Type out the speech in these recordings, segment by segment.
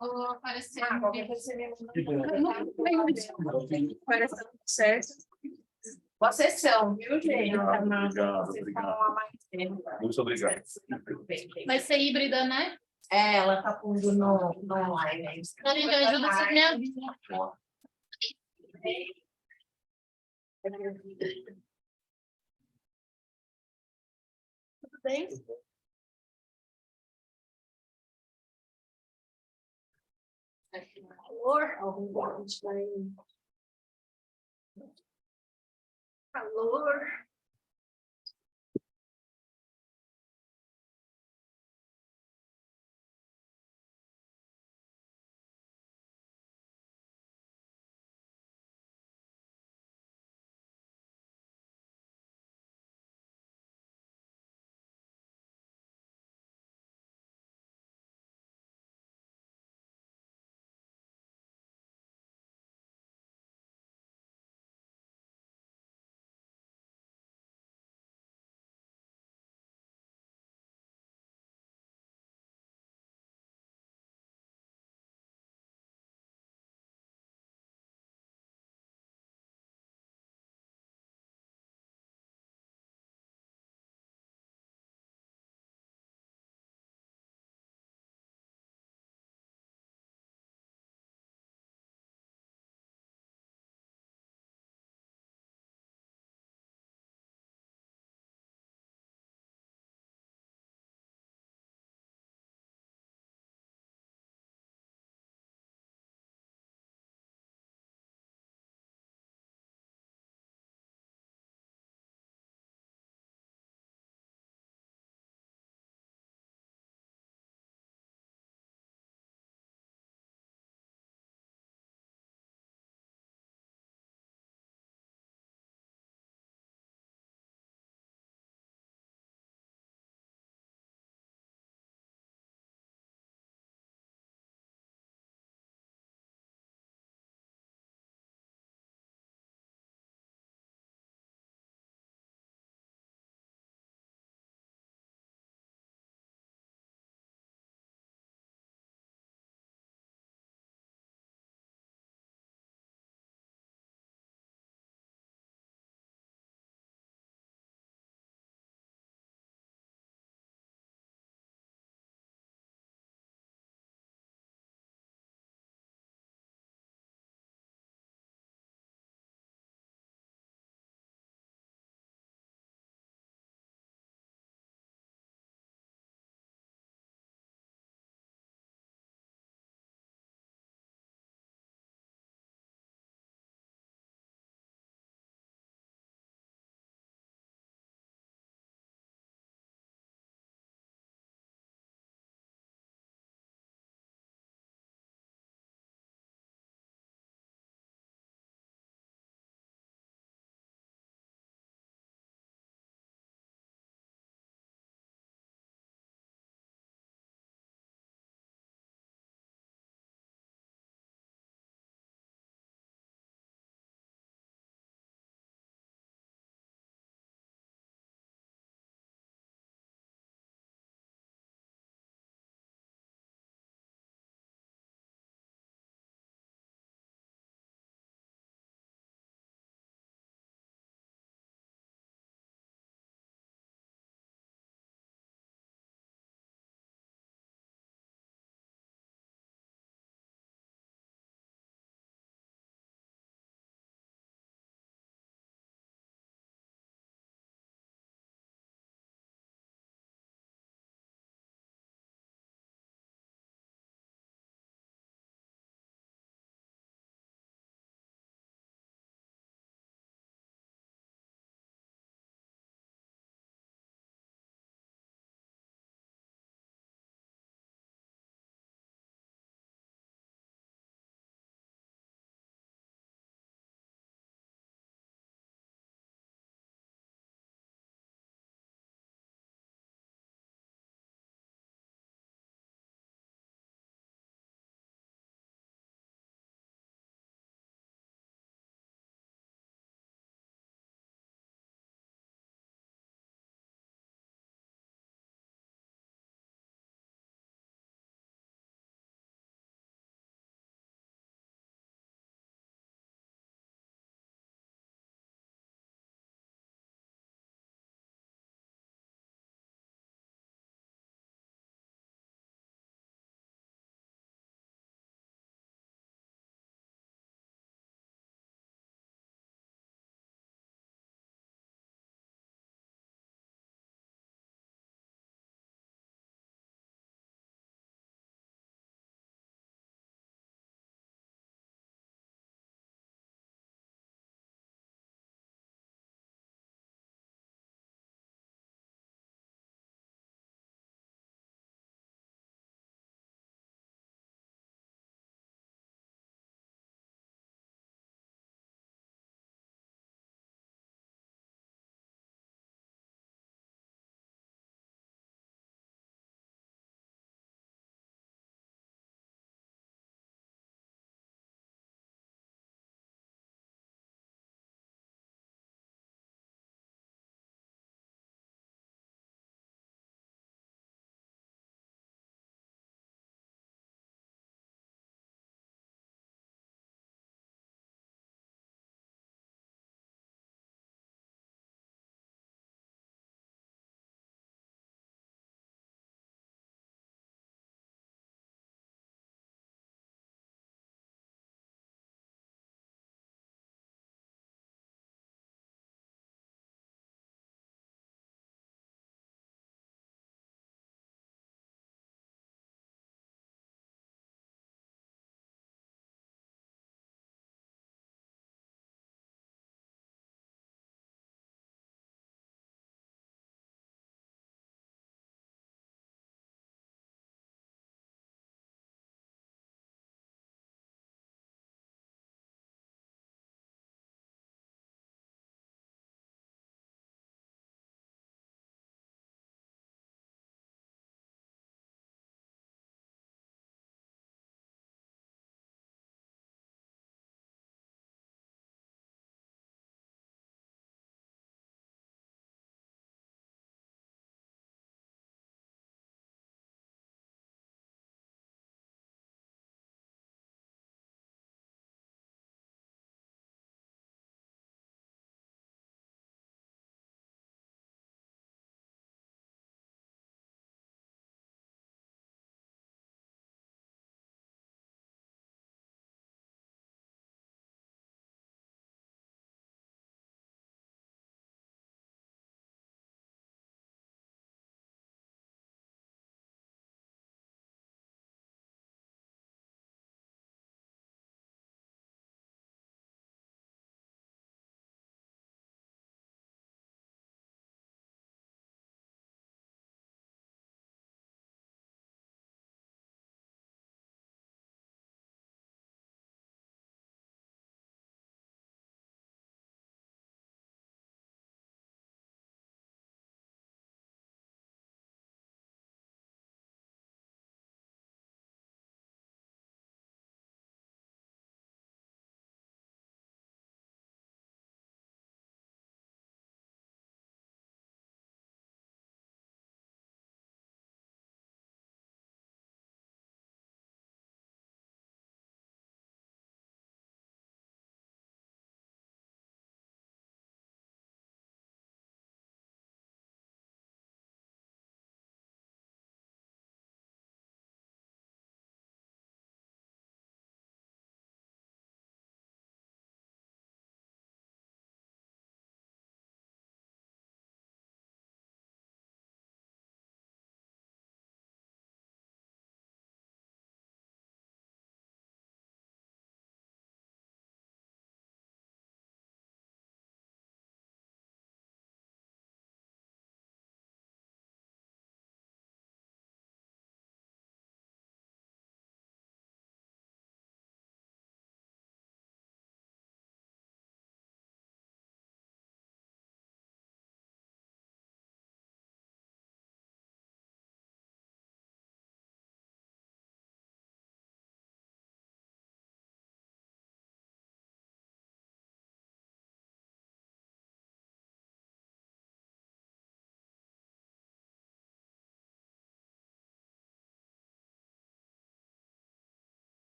Ou aparecer. Qualquer coisa você me Eu não tenho apareceu certo. Boa sessão, viu, gente? Obrigado, Vocês obrigado. falam lá mais tempo. Muito obrigado. Vai ser híbrida, né? É, ela tá pondo no online. Aí. A gente ajuda você me avisa. Tudo bem? Calor, calor.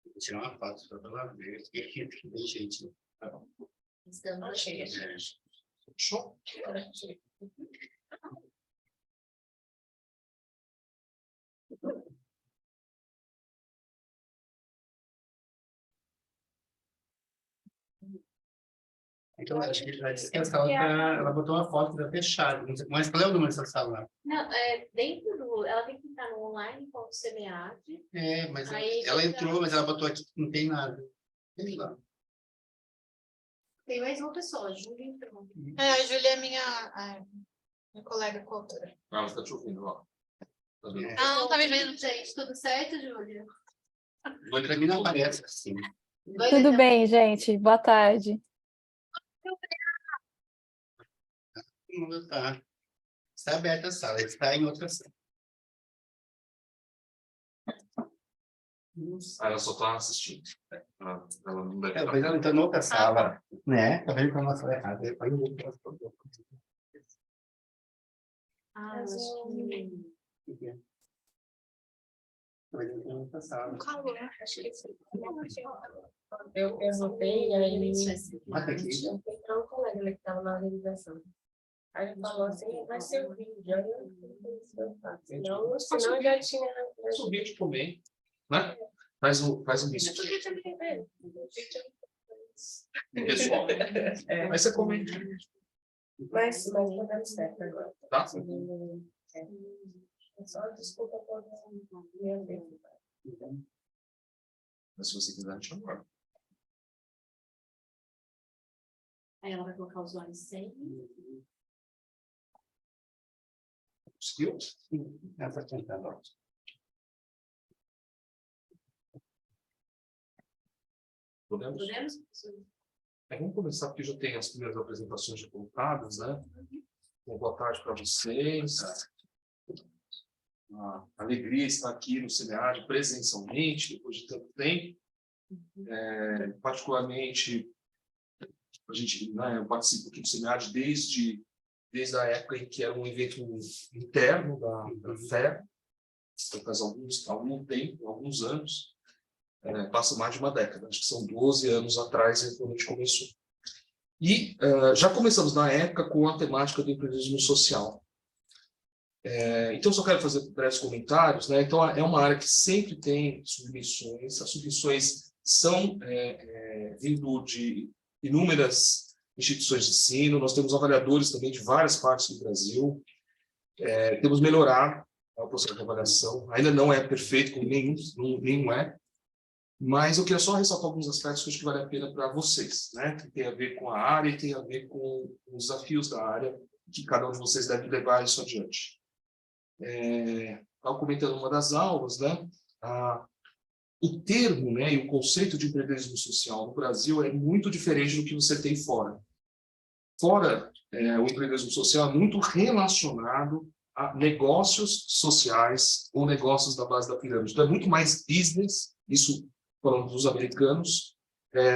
Vou tirar uma foto para ela ver. Tem gente. Estamos cheios. Show. Então, acho que a gente vai descansar. Ela botou uma foto da fechada. Mas qual é o número dessa sala? Não, é dentro do... Ela tem que entrar no online.semead. É, mas Aí ela fica- entrou, mas ela botou aqui que não tem nada. Sei lá. Tem mais uma pessoa, a Júlia entrou. A Júlia é minha colega coautora. Ah, mas tá te ouvindo, ó. Tá vendo? É. Não tá me vendo, gente. Tudo certo, Júlia? Pra mim não aparece assim. Tudo bem, gente? Boa tarde. Não tá. Está aberta a sala, está em outra sala. Ah, ela só tá assistindo. Ela não deve É, mas ela está em outra sala, né? Tá vendo que é uma sala errada. Depois eu vou para Ah, eu acho que... Mas eu tenho outra sala. Calor, acho que sim. Eu perguntei, e aí Mata aqui. entrou um colega que estava na organização. Aí ele falou assim, vai ser o vídeo. Aí eu faço. Senão já tinha... Faz o vídeo também, né? Faz o vídeo. Porque também, né? Pessoal, aí você comenta. Mas tá dando certo agora. Tá? Só desculpa por minha vez. Mas se você quiser, a gente chama. Aí ela vai colocar o usuário sem. Conseguiu? Ela está tentando. Podemos? Podemos? Vamos começar, porque já tem as primeiras apresentações já colocadas, né? Então, boa tarde para vocês. Uma alegria estar aqui no SEMEAD presencialmente, depois de tanto tempo. Particularmente, a gente, né, eu participo aqui do SEMEAD desde a época em que era um evento interno da FEB, faz algum tempo, alguns anos. Passa mais de uma década, acho que são 12 anos atrás quando a gente começou. E já começamos na época com a temática do empreendedorismo social. Então, só quero fazer breves comentários, né? Então, é uma área que sempre tem submissões. As submissões são vindo de inúmeras instituições de ensino. Nós temos avaliadores também de várias partes do Brasil. Temos melhorado o processo de avaliação. Ainda não é perfeito, como nenhum é. Mas eu queria só ressaltar alguns aspectos que eu acho que vale a pena para vocês, né? Que tem a ver com a área e tem a ver com os desafios da área, que cada um de vocês deve levar isso adiante. Estava comentando uma das aulas, né? O termo, né, e o conceito de empreendedorismo social no Brasil é muito diferente do que você tem fora. Fora, o empreendedorismo social é muito relacionado a negócios sociais ou negócios da base da pirâmide. Então, é muito mais business, isso falando dos americanos,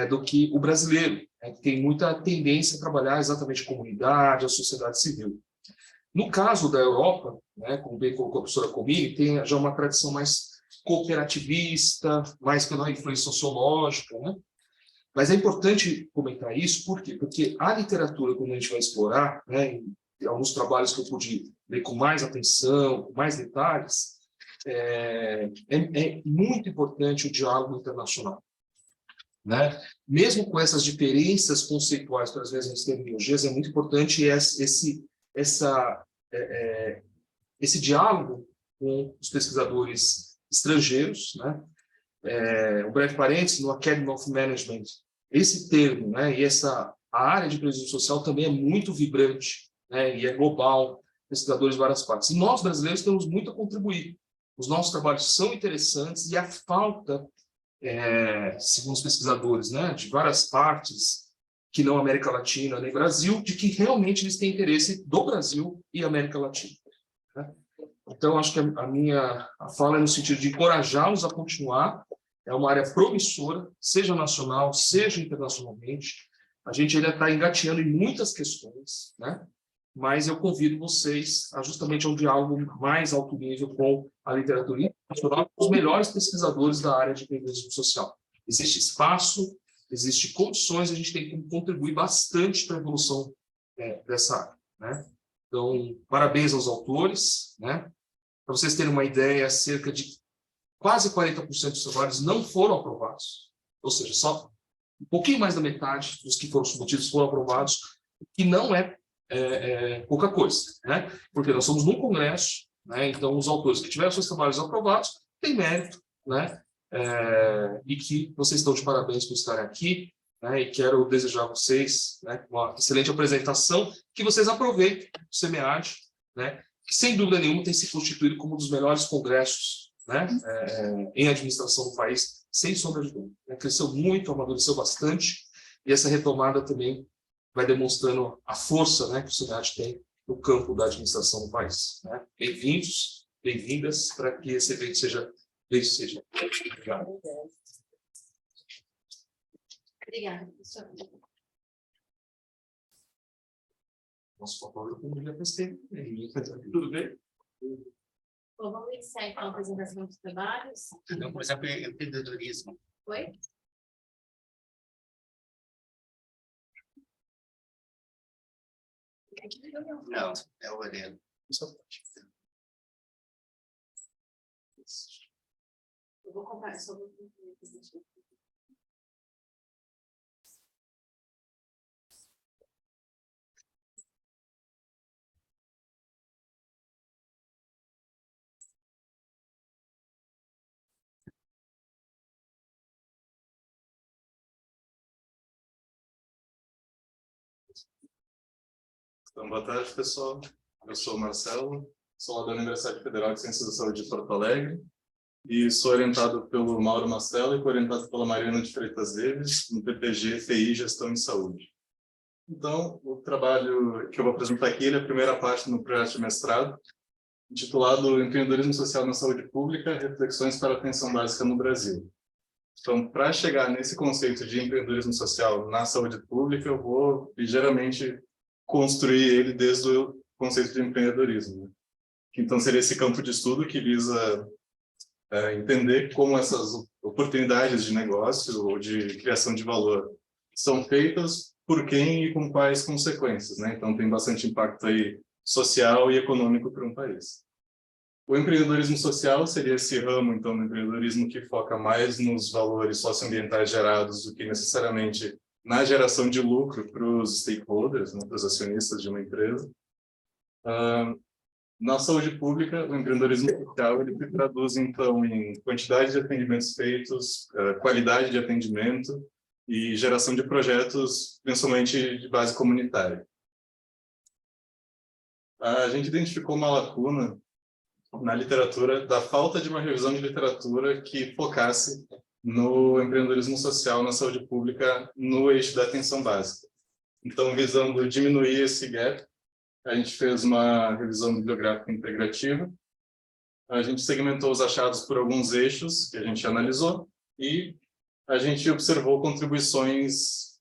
do que o brasileiro, que tem muita tendência a trabalhar exatamente a comunidade, a sociedade civil. No caso da Europa, né, como bem colocou a professora Comini, tem já uma tradição mais cooperativista, mais pela influência sociológica, né? Mas é importante comentar isso, por quê? Porque a literatura, quando a gente vai explorar, né, em alguns trabalhos que eu pude ler com mais atenção, com mais detalhes, é muito importante o diálogo internacional, né? Mesmo com essas diferenças conceituais, por vezes, nas terminologias, é muito importante esse diálogo com os pesquisadores estrangeiros, né? Um breve parênteses, no Academy of Management, esse termo, né, a área de empreendedorismo social também é muito vibrante, né, e é global, pesquisadores de várias partes. E nós, brasileiros, temos muito a contribuir. Os nossos trabalhos são interessantes e a falta, segundo os pesquisadores, né, de várias partes, que não América Latina nem Brasil, de que realmente eles têm interesse do Brasil e América Latina, né? Então, acho que a fala é no sentido de encorajá-los a continuar. É uma área promissora, seja nacional, seja internacionalmente. A gente ainda está engateando em muitas questões, né? mas eu convido vocês a justamente a um diálogo mais alto nível com a literatura internacional, com os melhores pesquisadores da área de empreendedorismo social. Existe espaço, existe condições, a gente tem que contribuir bastante para a evolução dessa área, né? Então, parabéns aos autores, né? Para vocês terem uma ideia, cerca de quase 40% dos trabalhos não foram aprovados, ou seja, só um pouquinho mais da metade dos que foram submetidos foram aprovados, o que não é pouca coisa, né? Porque nós somos num congresso, né? Então os autores que tiveram seus trabalhos aprovados têm mérito, né? E que vocês estão de parabéns por estarem aqui, né? E quero desejar a vocês, né, uma excelente apresentação, que vocês aproveitem o SEMEAD, né? Que sem dúvida nenhuma tem se constituído como um dos melhores congressos, né? Em administração do país, sem sombra de dúvida, né? Cresceu muito, amadureceu bastante, e essa retomada também vai demonstrando a força, né, que o SEMEAD tem no campo da administração do país, né? Bem-vindos, bem-vindas, para que esse evento seja bem-sucedido. Obrigado. Obrigada, professor. Nosso fotógrafo não já fez tudo bem? Bom, vamos iniciar então a apresentação dos trabalhos. Então, por exemplo, empreendedorismo. Oi? Não, é o Lorena. Eu vou comparar sobre o Então, boa tarde, pessoal. Eu sou o Marcelo, sou lá da Universidade Federal de Ciências da Saúde de Porto Alegre e sou orientado pelo Mauro Mastella e orientado pela Mariana de Freitas Davis, no PPG TI Gestão em Saúde. Então, o trabalho que eu vou apresentar aqui é a primeira parte no projeto de mestrado, intitulado Empreendedorismo Social na Saúde Pública, Reflexões para a Atenção Básica no Brasil. Então, para chegar nesse conceito de empreendedorismo social na saúde pública, eu vou ligeiramente construir ele desde o conceito de empreendedorismo, né? Então, seria esse campo de estudo que visa entender como essas oportunidades de negócio ou de criação de valor são feitas, por quem e com quais consequências, né? Então, tem bastante impacto aí social e econômico para um país. O empreendedorismo social seria esse ramo, então, do empreendedorismo que foca mais nos valores socioambientais gerados do que necessariamente na geração de lucro para os stakeholders, né, para os acionistas de uma empresa. Na saúde pública, o empreendedorismo social ele se traduz, então, em quantidade de atendimentos feitos, qualidade de atendimento e geração de projetos, principalmente de base comunitária. A gente identificou uma lacuna na literatura da falta de uma revisão de literatura que focasse no empreendedorismo social na saúde pública no eixo da atenção básica. Então, visando diminuir esse gap, a gente fez uma revisão bibliográfica integrativa, a gente segmentou os achados por alguns eixos que a gente analisou e a gente observou contribuições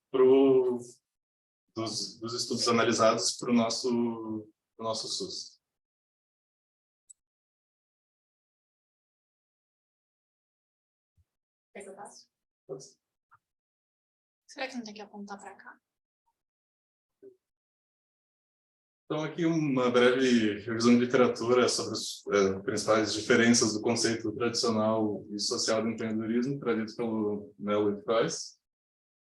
dos estudos analisados para o nosso SUS. Quer que eu faça? Será que não tem que apontar para cá? Então, aqui uma breve revisão de literatura sobre as principais diferenças do conceito tradicional e social do empreendedorismo, trazido pelo Mello e Price.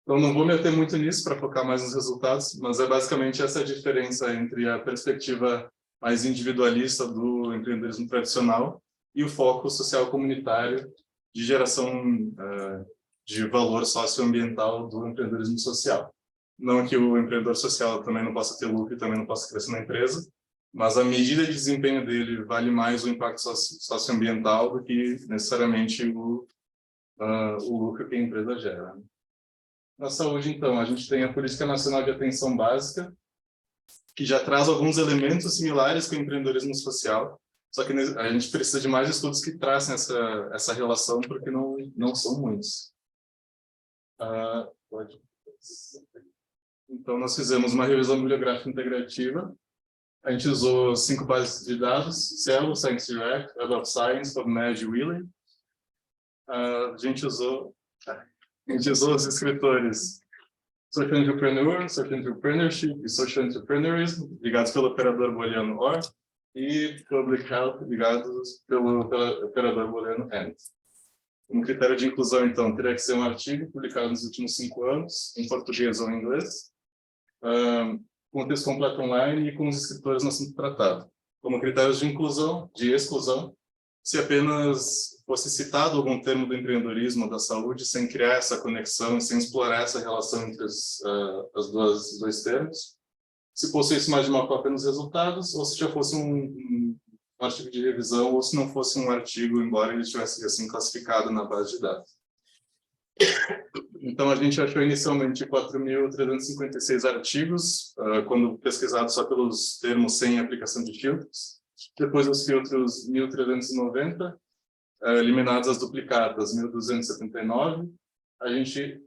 Então, não vou me ater muito nisso para focar mais nos resultados, mas é basicamente essa diferença entre a perspectiva mais individualista do empreendedorismo tradicional e o foco social comunitário de geração de valor socioambiental do empreendedorismo social. Não que o empreendedor social também não possa ter lucro e também não possa crescer na empresa, mas a medida de desempenho dele vale mais o impacto socioambiental do que necessariamente o lucro que a empresa gera. Na saúde, então, a gente tem a Política Nacional de Atenção Básica, que já traz alguns elementos similares com o empreendedorismo social, só que a gente precisa de mais estudos que tracem essa relação, porque não são muitos. Então, nós fizemos uma revisão bibliográfica integrativa, A gente usou 5 bases de dados: Cielo, Science Direct, Web of Science, PubMed e Wiley. A gente usou os escritores Social Entrepreneur, Social Entrepreneurship e Social Entrepreneurism, ligados pelo operador booleano OR, e Public Health, ligados pelo operador booleano AND. Um critério de inclusão, então, teria que ser um artigo publicado nos últimos 5 anos, em português ou em inglês, com o texto completo online e com os escritores no assunto tratado. Como critérios de inclusão, de exclusão, se apenas fosse citado algum termo do empreendedorismo ou da saúde, sem criar essa conexão, sem explorar essa relação entre os dois termos, se possuísse mais de uma cópia nos resultados, ou se já fosse um artigo de revisão, ou se não fosse um artigo, embora ele estivesse assim classificado na base de dados. Então, a gente achou inicialmente 4.356 artigos, quando pesquisado só pelos termos sem aplicação de filtros. Depois os filtros 1.390, eliminados as duplicadas 1.279. A gente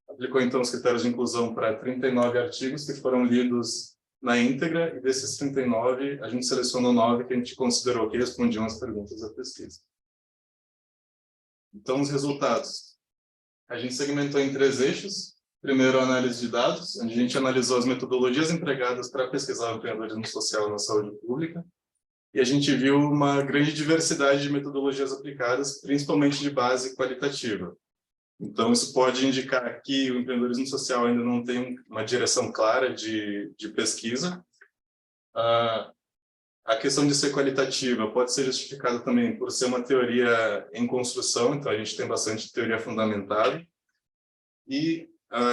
aplicou então os critérios de inclusão para 39 artigos que foram lidos na íntegra, e desses 39, a gente selecionou 9 que a gente considerou que respondiam às perguntas da pesquisa. Então, os resultados. A gente segmentou em 3 eixos. Primeiro, a análise de dados, onde a gente analisou as metodologias empregadas para pesquisar o empreendedorismo social na saúde pública. E a gente viu uma grande diversidade de metodologias aplicadas, principalmente de base qualitativa. Então, isso pode indicar que o empreendedorismo social ainda não tem uma direção clara de pesquisa. A questão de ser qualitativa pode ser justificada também por ser uma teoria em construção, então a gente tem bastante teoria fundamentada. E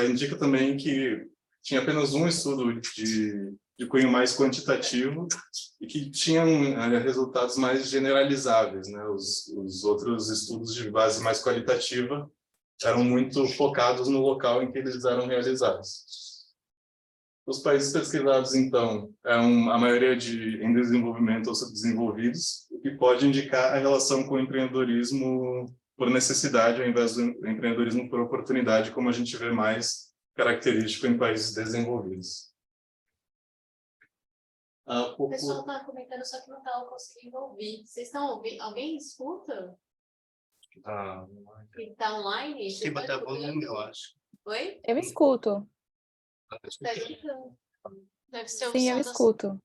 indica também que tinha apenas um estudo de cunho mais quantitativo e que tinham resultados mais generalizáveis, né? Os outros estudos de base mais qualitativa eram muito focados no local em que eles eram realizados. Os países pesquisados, então, a maioria em desenvolvimento ou subdesenvolvidos, o que pode indicar a relação com o empreendedorismo por necessidade, ao invés do empreendedorismo por oportunidade, como a gente vê mais característico em países desenvolvidos. O pessoal está comentando, só que não está conseguindo ouvir. Vocês estão ouvindo? Alguém escuta? Que está online? Tem que botar volume, eu acho. Oi? Eu escuto. Está escutando. Deve ser o Sim, eu som da- escuto.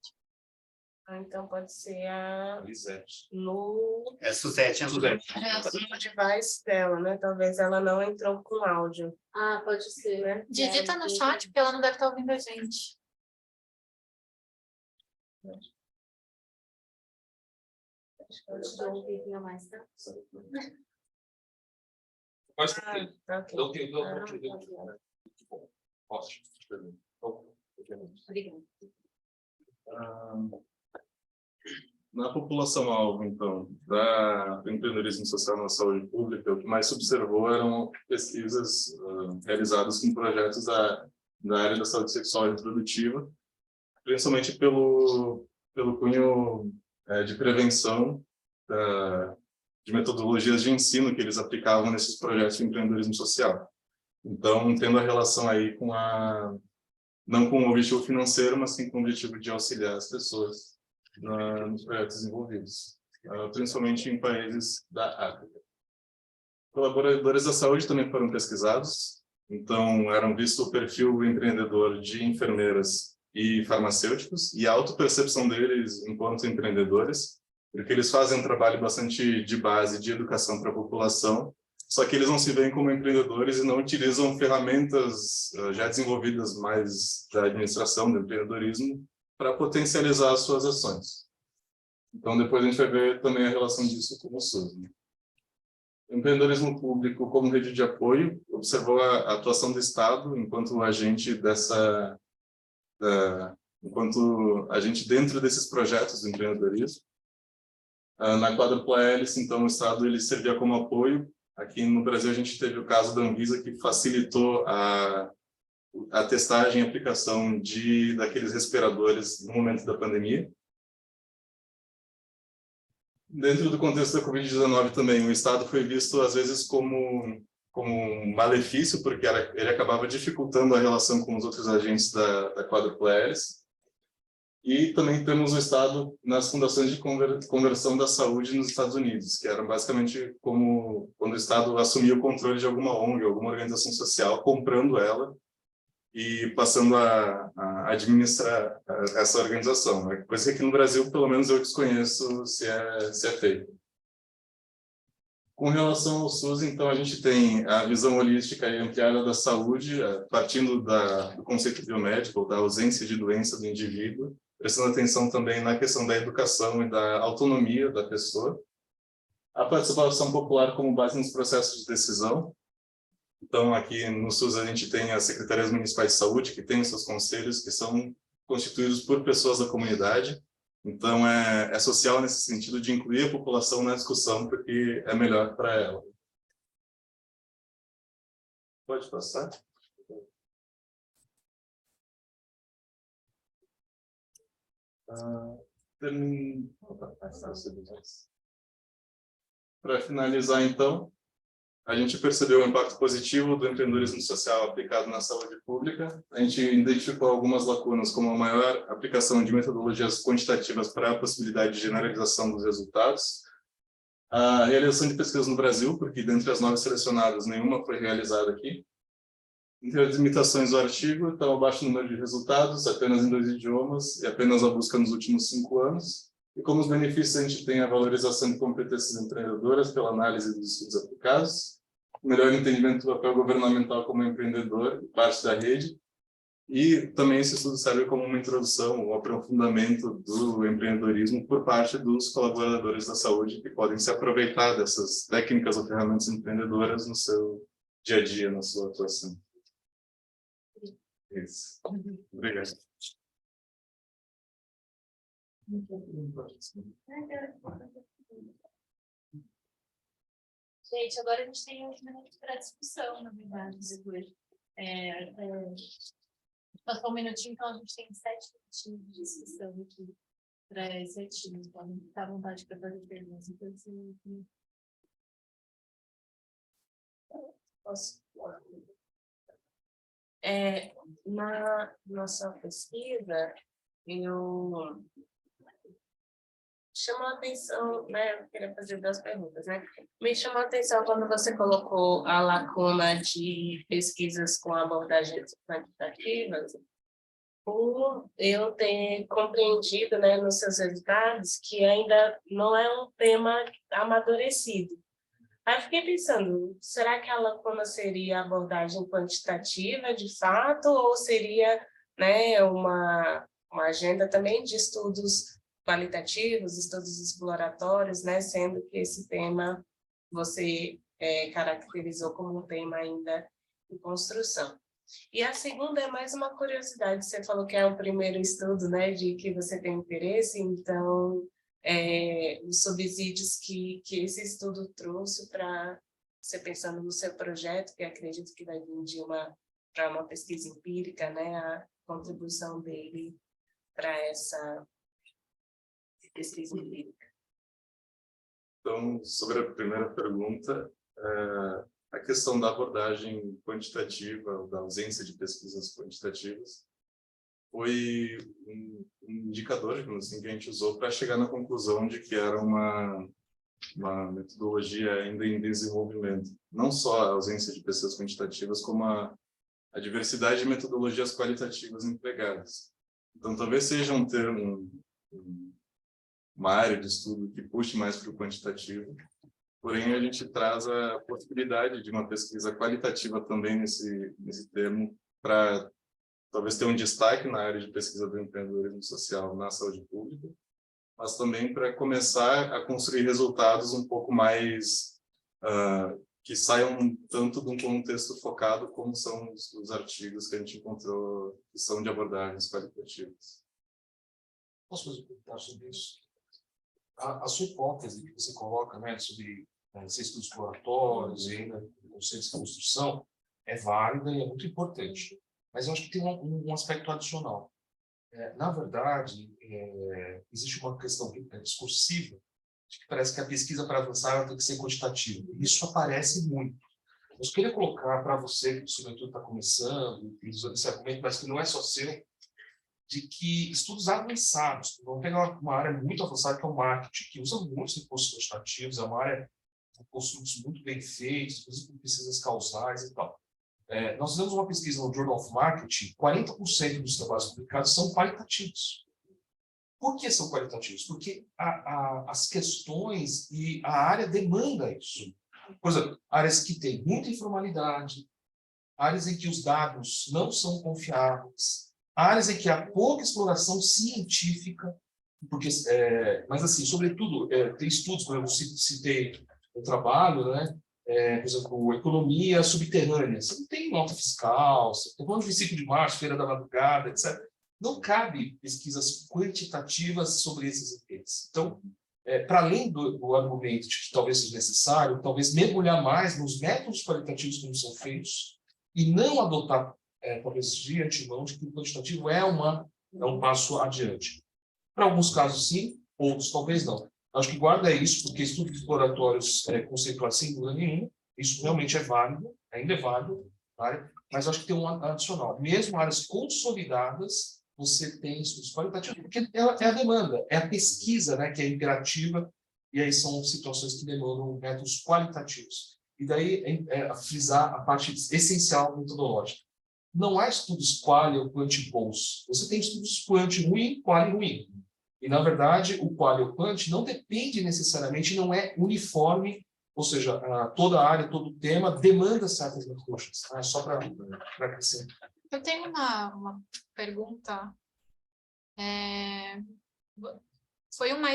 Então pode ser a Lisete. no É Suzete, é Suzete. device dela, né? Talvez ela não entrou com áudio. Ah, pode ser, né? Digita no chat, porque ela não deve estar ouvindo a gente. Acho que eu te dou um pouquinho a mais, tá? Mas Tá ok. Ótimo. Obrigada. Na população-alvo, então, do empreendedorismo social na saúde pública, o que mais se observou eram pesquisas realizadas com projetos da área da saúde sexual e reprodutiva, principalmente pelo cunho de prevenção de metodologias de ensino que eles aplicavam nesses projetos de empreendedorismo social. Então, tendo a relação aí não com o objetivo financeiro, mas sim com o objetivo de auxiliar as pessoas nos projetos desenvolvidos, principalmente em países da África. Colaboradores da saúde também foram pesquisados, então eram visto o perfil empreendedor de enfermeiras e farmacêuticos e a autopercepção deles enquanto empreendedores, porque eles fazem um trabalho bastante de base de educação para a população, só que eles não se veem como empreendedores e não utilizam ferramentas já desenvolvidas mais da administração, do empreendedorismo, para potencializar as suas ações. Então, depois a gente vai ver também a relação disso com o SUS. Né? O empreendedorismo público, como rede de apoio, observou a atuação do Estado enquanto agente dentro desses projetos de empreendedorismo. Na quádrupla hélice, então, o Estado ele servia como apoio. Aqui no Brasil, a gente teve o caso da Anvisa, que facilitou a testagem e aplicação daqueles respiradores no momento da pandemia. Dentro do contexto da Covid-19 também, o Estado foi visto, às vezes, como um malefício, porque ele acabava dificultando a relação com os outros agentes da quádrupla hélice. E também temos o Estado nas fundações de conversão da saúde nos Estados Unidos, que eram basicamente como quando o Estado assumia o controle de alguma ONG, alguma organização social, comprando ela e passando a administrar essa organização. É coisa que aqui no Brasil, pelo menos eu desconheço se é feito. Com relação ao SUS, então, a gente tem a visão holística e ampliada da saúde, partindo do conceito biomédico, da ausência de doença do indivíduo, prestando atenção também na questão da educação e da autonomia da pessoa. A participação popular como base nos processos de decisão. Então, aqui no SUS, a gente tem as secretarias municipais de saúde, que têm seus conselhos, que são constituídos por pessoas da comunidade. Então, é social nesse sentido de incluir a população na discussão, porque é melhor para ela. Pode passar. Para finalizar, então, a gente percebeu o impacto positivo do empreendedorismo social aplicado na saúde pública. A gente identificou algumas lacunas, como a maior aplicação de metodologias quantitativas para a possibilidade de generalização dos resultados, a realização de pesquisas no Brasil, porque dentre as 9 selecionadas, nenhuma foi realizada aqui. Entre as limitações do artigo, está o baixo número de resultados, apenas em 2 idiomas, e apenas a busca nos últimos 5 anos. E como os benefícios, a gente tem a valorização de competências empreendedoras pela análise dos estudos aplicados, o melhor entendimento do papel governamental como empreendedor, parte da rede, e também esse estudo serve como uma introdução, um aprofundamento do empreendedorismo por parte dos colaboradores da saúde, que podem se aproveitar dessas técnicas ou ferramentas empreendedoras no seu dia a dia, na sua atuação. Isso. Obrigado. Gente, agora a gente tem uns minutos para discussão, na verdade, depois. Passou um minutinho, então a gente tem 7 minutinhos de discussão aqui para esse artigo. Então, ficar à vontade para fazer perguntas. Posso? Na nossa pesquisa, eu chamou a atenção, né? Eu queria fazer 2 perguntas, né? Me chamou a atenção quando você colocou a lacuna de pesquisas com abordagens quantitativas, por eu ter compreendido, né, nos seus resultados, que ainda não é um tema amadurecido. Aí eu fiquei pensando, será que a lacuna seria abordagem quantitativa, de fato, ou seria, né, uma agenda também de estudos qualitativos, estudos exploratórios, né, sendo que esse tema você caracterizou como um tema ainda em construção. E a segunda é mais uma curiosidade, você falou que é o primeiro estudo, né, de que você tem interesse, então os subsídios que esse estudo trouxe para você pensando no seu projeto, que acredito que vai vir para uma pesquisa empírica, né, a contribuição dele para essa pesquisa empírica. Então, sobre a primeira pergunta, a questão da abordagem quantitativa, da ausência de pesquisas quantitativas, foi um indicador, digamos assim, que a gente usou para chegar na conclusão de que era uma metodologia ainda em desenvolvimento. Não só a ausência de pesquisas quantitativas, como a diversidade de metodologias qualitativas empregadas. Então, talvez seja um termo, uma área de estudo que puxe mais para o quantitativo, porém a gente traz a possibilidade de uma pesquisa qualitativa também nesse termo, para talvez ter um destaque na área de pesquisa do empreendedorismo social na saúde pública, mas também para começar a construir resultados um pouco mais que saiam tanto de um contexto focado como são os artigos que a gente encontrou que são de abordagens qualitativas. Posso fazer um comentário sobre isso? A sua hipótese que você coloca, né, sobre estudos exploratórios e ainda conceitos de construção é válida e é muito importante. Mas eu acho que tem um aspecto adicional. Na verdade, existe uma questão discursiva de que parece que a pesquisa para avançar ela tem que ser quantitativa. E isso aparece muito. Eu queria colocar para você, que sobretudo está começando, e usando esse argumento, mas que não é só seu, de que estudos avançados, vamos pegar uma área muito avançada que é o marketing, que usa muitos recursos quantitativos, é uma área com recursos muito bem feitos, inclusive com pesquisas causais e tal. Nós fizemos uma pesquisa no Journal of Marketing, 40% dos trabalhos publicados são qualitativos. Por que são qualitativos? Porque as questões e a área demanda isso. Por exemplo, áreas que têm muita informalidade, áreas em que os dados não são confiáveis, áreas em que há pouca exploração científica, porque, mas assim, sobretudo, tem estudos, por exemplo, citei o trabalho, né? Por exemplo, economia subterrânea. Você não tem nota fiscal, você tem um princípio de março, feira da madrugada, etc. Não cabe pesquisas quantitativas sobre esses efeitos. Então, para além do argumento de que talvez seja necessário, talvez mergulhar mais nos métodos qualitativos como são feitos e não adotar, talvez de antemão, de que o quantitativo é um passo adiante. Para alguns casos, sim, outros talvez não. Acho que guarda isso, porque estudos exploratórios conceituais sem dúvida nenhuma, isso realmente é válido, ainda é válido, tá? Mas acho que tem um adicional. Mesmo áreas consolidadas, você tem estudos qualitativos, porque é a demanda, é a pesquisa, né, que é interativa, e aí são situações que demandam métodos qualitativos. E daí frisar a parte essencial metodológica. Não há estudos quali ou quanti bons. Você tem estudos quanti ruim, quali ruim. E, na verdade, o quali ou quanti não depende necessariamente, não é uniforme, ou seja, toda a área, todo o tema demanda certas metodologias. Tá? Só para acrescentar. Eu tenho uma pergunta. Foi uma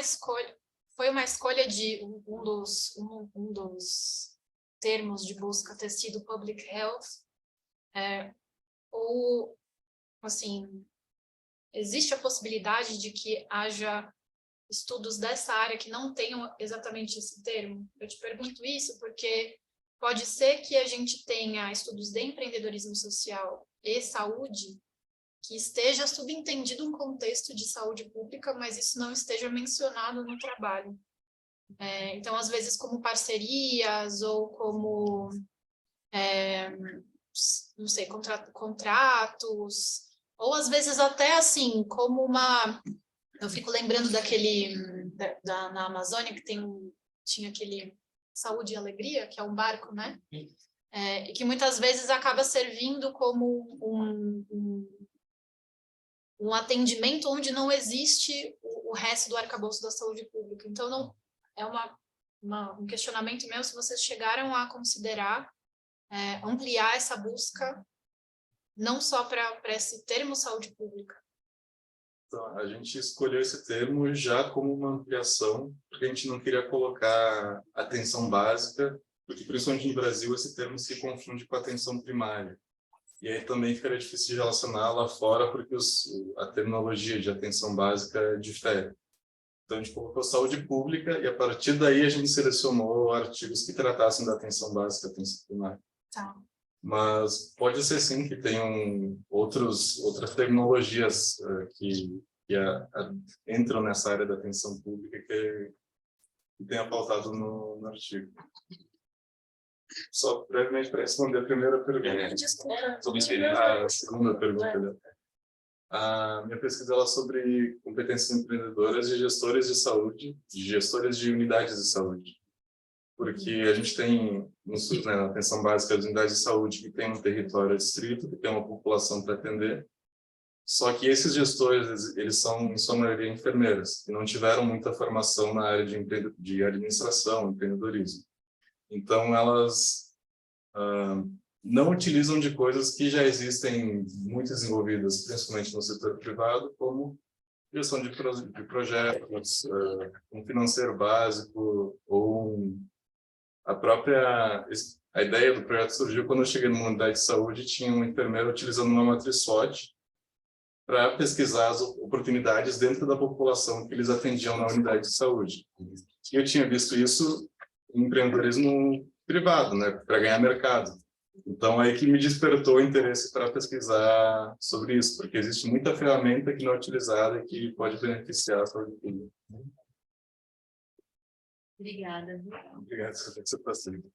escolha de um dos termos de busca ter sido public health, ou, assim, existe a possibilidade de que haja estudos dessa área que não tenham exatamente esse termo? Eu te pergunto isso porque pode ser que a gente tenha estudos de empreendedorismo social e saúde que esteja subentendido um contexto de saúde pública, mas isso não esteja mencionado no trabalho. Então, às vezes, como parcerias ou como, não sei, contratos, ou às vezes até assim, como eu fico lembrando na Amazônia, que tinha aquele Saúde e Alegria, que é um barco, né? E que muitas vezes acaba servindo como um atendimento onde não existe o resto do arcabouço da saúde pública. Então, não é um questionamento meu se vocês chegaram a considerar ampliar essa busca, não só para esse termo saúde pública. Então, a gente escolheu esse termo já como uma ampliação, porque a gente não queria colocar atenção básica, porque principalmente no Brasil esse termo se confunde com atenção primária. E aí também ficaria difícil de relacionar lá fora, porque a terminologia de atenção básica difere. Então, a gente colocou saúde pública e, a partir daí, a gente selecionou artigos que tratassem da atenção básica, atenção primária. Tá. Mas pode ser, sim, que tenham outras terminologias que entram nessa área da atenção pública que tenha pautado no artigo. Só brevemente para responder a primeira pergunta. A segunda pergunta. A minha pesquisa é sobre competências empreendedoras de gestores de saúde, de gestores de unidades de saúde. Porque a gente tem, na atenção básica das unidades de saúde, que tem um território distrito, que tem uma população para atender. Só que esses gestores, eles são, em sua maioria, enfermeiras, que não tiveram muita formação na área de administração, empreendedorismo. Então, elas não utilizam de coisas que já existem muito desenvolvidas, principalmente no setor privado, como gestão de projetos, um financeiro básico, ou a ideia do projeto surgiu quando eu cheguei numa unidade de saúde, tinha um enfermeiro utilizando uma matriz SWOT para pesquisar as oportunidades dentro da população que eles atendiam na unidade de saúde. E eu tinha visto isso em empreendedorismo privado, né, para ganhar mercado. Então, aí que me despertou o interesse para pesquisar sobre isso, porque existe muita ferramenta que não é utilizada e que pode beneficiar a saúde pública. Obrigada. Obrigado, você facilita.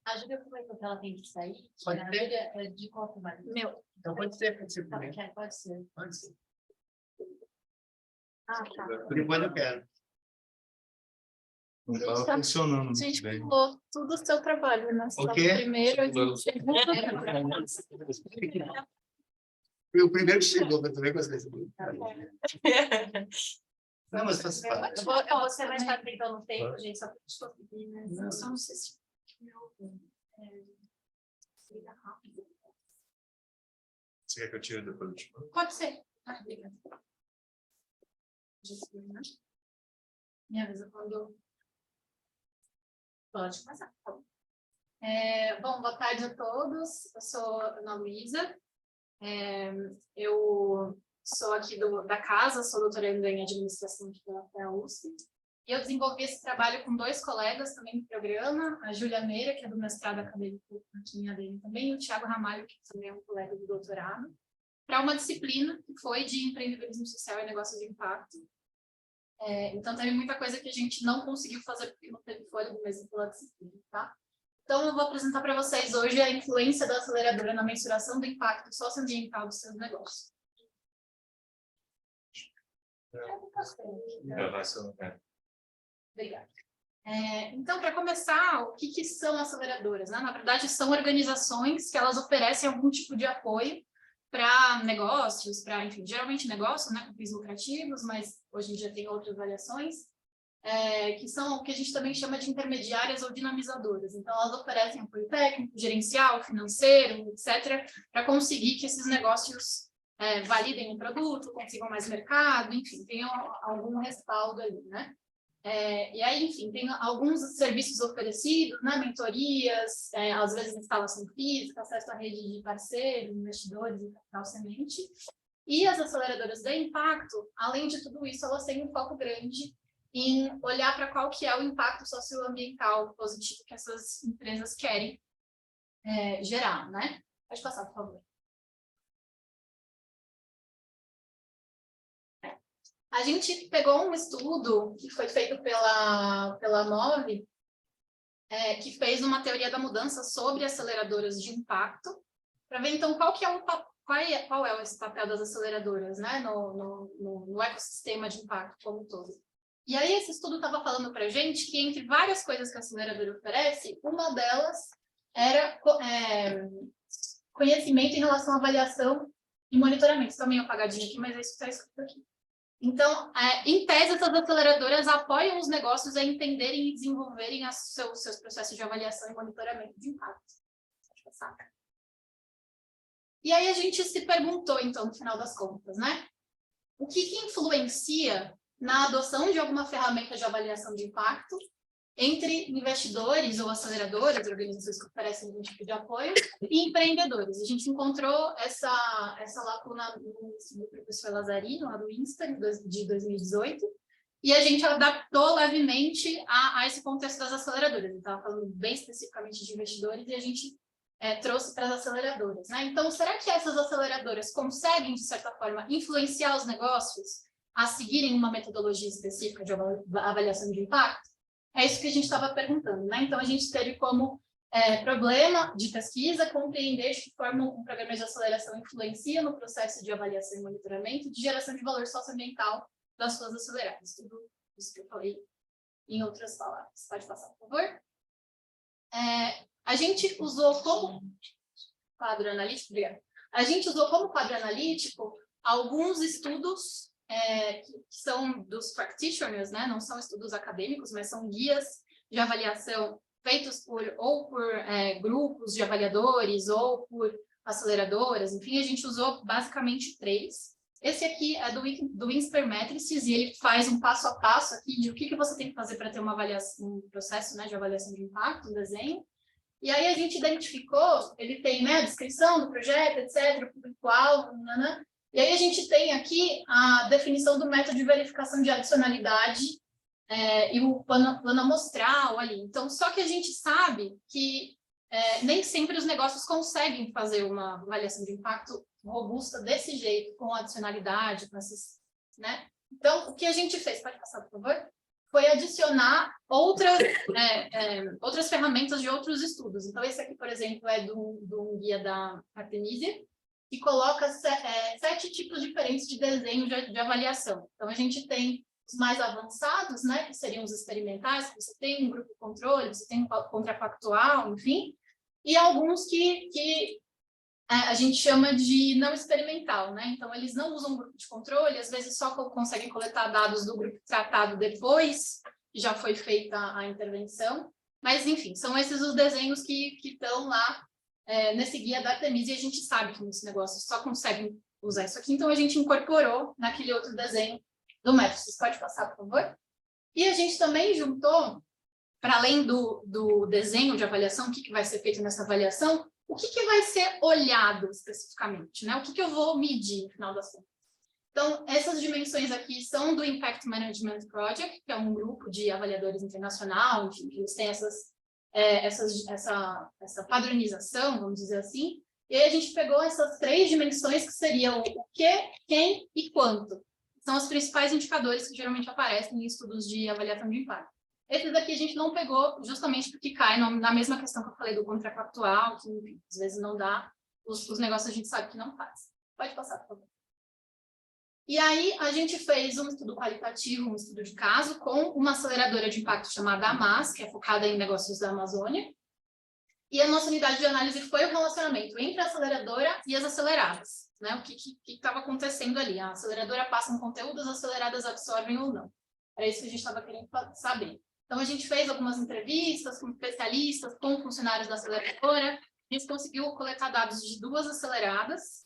A Júlia comentou que ela tem que sair. Pode A ser. Júlia é de qual trabalho? Meu, Então pode ser Tá, primeiro. pode ser. Pode ser. Ah, tá. Depois eu quero. Não Gente, estava tá- funcionando a muito gente bem. pulou tudo o seu trabalho, né? O quê? Primeiro, a gente segundo. Foi o primeiro que chegou, mas também gostei. Não, mas faz parte. Eu vou ser mais tarde tentando no tempo, gente, só pra gente conseguir, né? Eu só não sei se... Você quer que eu tire depois do tipo? Pode ser. Ah, obrigada. Me avisa quando... Pode começar. Tá bom. Bom, boa tarde a todos. Eu sou a Ana Luísa. Eu sou aqui da casa, sou doutoranda em administração da USP. E eu desenvolvi esse trabalho com 2 colegas também do programa, a Júlia Meira, que é do mestrado acadêmico aqui em ADM também, e o Thiago Ramalho, que também é um colega do doutorado, para uma disciplina que foi de empreendedorismo social e negócio de impacto. Então, teve muita coisa que a gente não conseguiu fazer porque não teve fôlego mesmo pela disciplina, tá? Então, eu vou apresentar para vocês hoje a influência da aceleradora na mensuração do impacto socioambiental dos seus negócios. Vai ser, eu não quero. Obrigada. Então, para começar, o que são aceleradoras, né? Na verdade, são organizações que elas oferecem algum tipo de apoio para negócios, para, enfim, geralmente negócios, né, com fins lucrativos, mas hoje em dia tem outras variações, que são o que a gente também chama de intermediárias ou dinamizadoras. Então, elas oferecem apoio técnico, gerencial, financeiro, etc., para conseguir que esses negócios validem o produto, consigam mais mercado, enfim, tenham algum respaldo ali, né? E aí, enfim, tem alguns serviços oferecidos, né, mentorias, às vezes instalação física, acesso à rede de parceiros, investidores e capital semente. E as aceleradoras de impacto, além de tudo isso, elas têm um foco grande em olhar para qual que é o impacto socioambiental positivo que essas empresas querem gerar, né? Pode passar, por favor. A gente pegou um estudo que foi feito pela Nove, que fez uma teoria da mudança sobre aceleradoras de impacto, para ver, então, qual é esse papel das aceleradoras, né, no ecossistema de impacto como um todo. E aí, esse estudo estava falando para a gente que, entre várias coisas que a aceleradora oferece, uma delas era conhecimento em relação à avaliação e monitoramento. Está meio apagadinho aqui, mas é isso que está escrito aqui. Então, em tese, essas aceleradoras apoiam os negócios a entenderem e desenvolverem seus processos de avaliação e monitoramento de impacto. Pode passar. E aí a gente se perguntou, então, no final das contas, né? O que influencia na adoção de alguma ferramenta de avaliação de impacto entre investidores ou aceleradoras, organizações que oferecem algum tipo de apoio, e empreendedores. A gente encontrou essa lacuna no professor Lazarino, lá do Insta, de 2018, e a gente adaptou levemente a esse contexto das aceleradoras. Eu estava falando bem especificamente de investidores, e a gente trouxe para as aceleradoras, né? Então, será que essas aceleradoras conseguem, de certa forma, influenciar os negócios a seguirem uma metodologia específica de avaliação de impacto? É isso que a gente estava perguntando, né? Então, a gente teve como problema de pesquisa compreender de que forma um programa de aceleração influencia no processo de avaliação e monitoramento de geração de valor socioambiental das suas aceleradas. Tudo isso que eu falei em outras palavras. Pode passar, por favor? A gente usou como quadro analítico, obrigada. A gente usou como quadro analítico alguns estudos que são dos practitioners, né? Não são estudos acadêmicos, mas são guias de avaliação feitos por grupos de avaliadores ou por aceleradoras. Enfim, a gente usou basicamente 3. Esse aqui é do Inspermetrics, e ele faz um passo a passo aqui de o que você tem que fazer para ter uma avaliação, um processo, né, de avaliação de impacto, um desenho. E aí a gente identificou, ele tem, né, a descrição do projeto, etc., o público-alvo, e aí a gente tem aqui a definição do método de verificação de adicionalidade e o plano amostral ali. Então, só que a gente sabe que nem sempre os negócios conseguem fazer uma avaliação de impacto robusta desse jeito, com adicionalidade, com esses, né? Então, o que a gente fez, pode passar, por favor? foi adicionar outras ferramentas de outros estudos. Então, esse aqui, por exemplo, é do guia da Artemisia, que coloca 7 tipos diferentes de desenho de avaliação. Então, a gente tem os mais avançados, né, que seriam os experimentais, que você tem um grupo controle, você tem um contrafactual, enfim, e alguns que a gente chama de não experimental, né? Então, eles não usam um grupo de controle, às vezes só conseguem coletar dados do grupo tratado depois que já foi feita a intervenção, mas, enfim, são esses os desenhos que estão lá nesse guia da Artemisia, e a gente sabe que nesse negócio só conseguem usar isso aqui, então a gente incorporou naquele outro desenho do método. Vocês podem passar, por favor? E a gente também juntou, para além do desenho de avaliação, o que vai ser feito nessa avaliação, o que vai ser olhado especificamente, né? O que eu vou medir, no final das contas. Então, essas dimensões aqui são do Impact Management Project, que é um grupo de avaliadores internacional, enfim, que eles têm essa padronização, vamos dizer assim, e aí a gente pegou essas 3 dimensões que seriam o que, quem e quanto. São os principais indicadores que geralmente aparecem em estudos de avaliação de impacto. Esses aqui a gente não pegou justamente porque cai na mesma questão que eu falei do contrafactual, que enfim, às vezes não dá, os negócios a gente sabe que não faz. Pode passar, por favor. E aí a gente fez um estudo qualitativo, um estudo de caso, com uma aceleradora de impacto chamada AMAS, que é focada em negócios da Amazônia. E a nossa unidade de análise foi o relacionamento entre a aceleradora e as aceleradas, né? O que estava acontecendo ali? A aceleradora passa um conteúdo, as aceleradas absorvem ou não. Era isso que a gente estava querendo saber. Então, a gente fez algumas entrevistas com especialistas, com funcionários da aceleradora. A gente conseguiu coletar dados de 2 aceleradas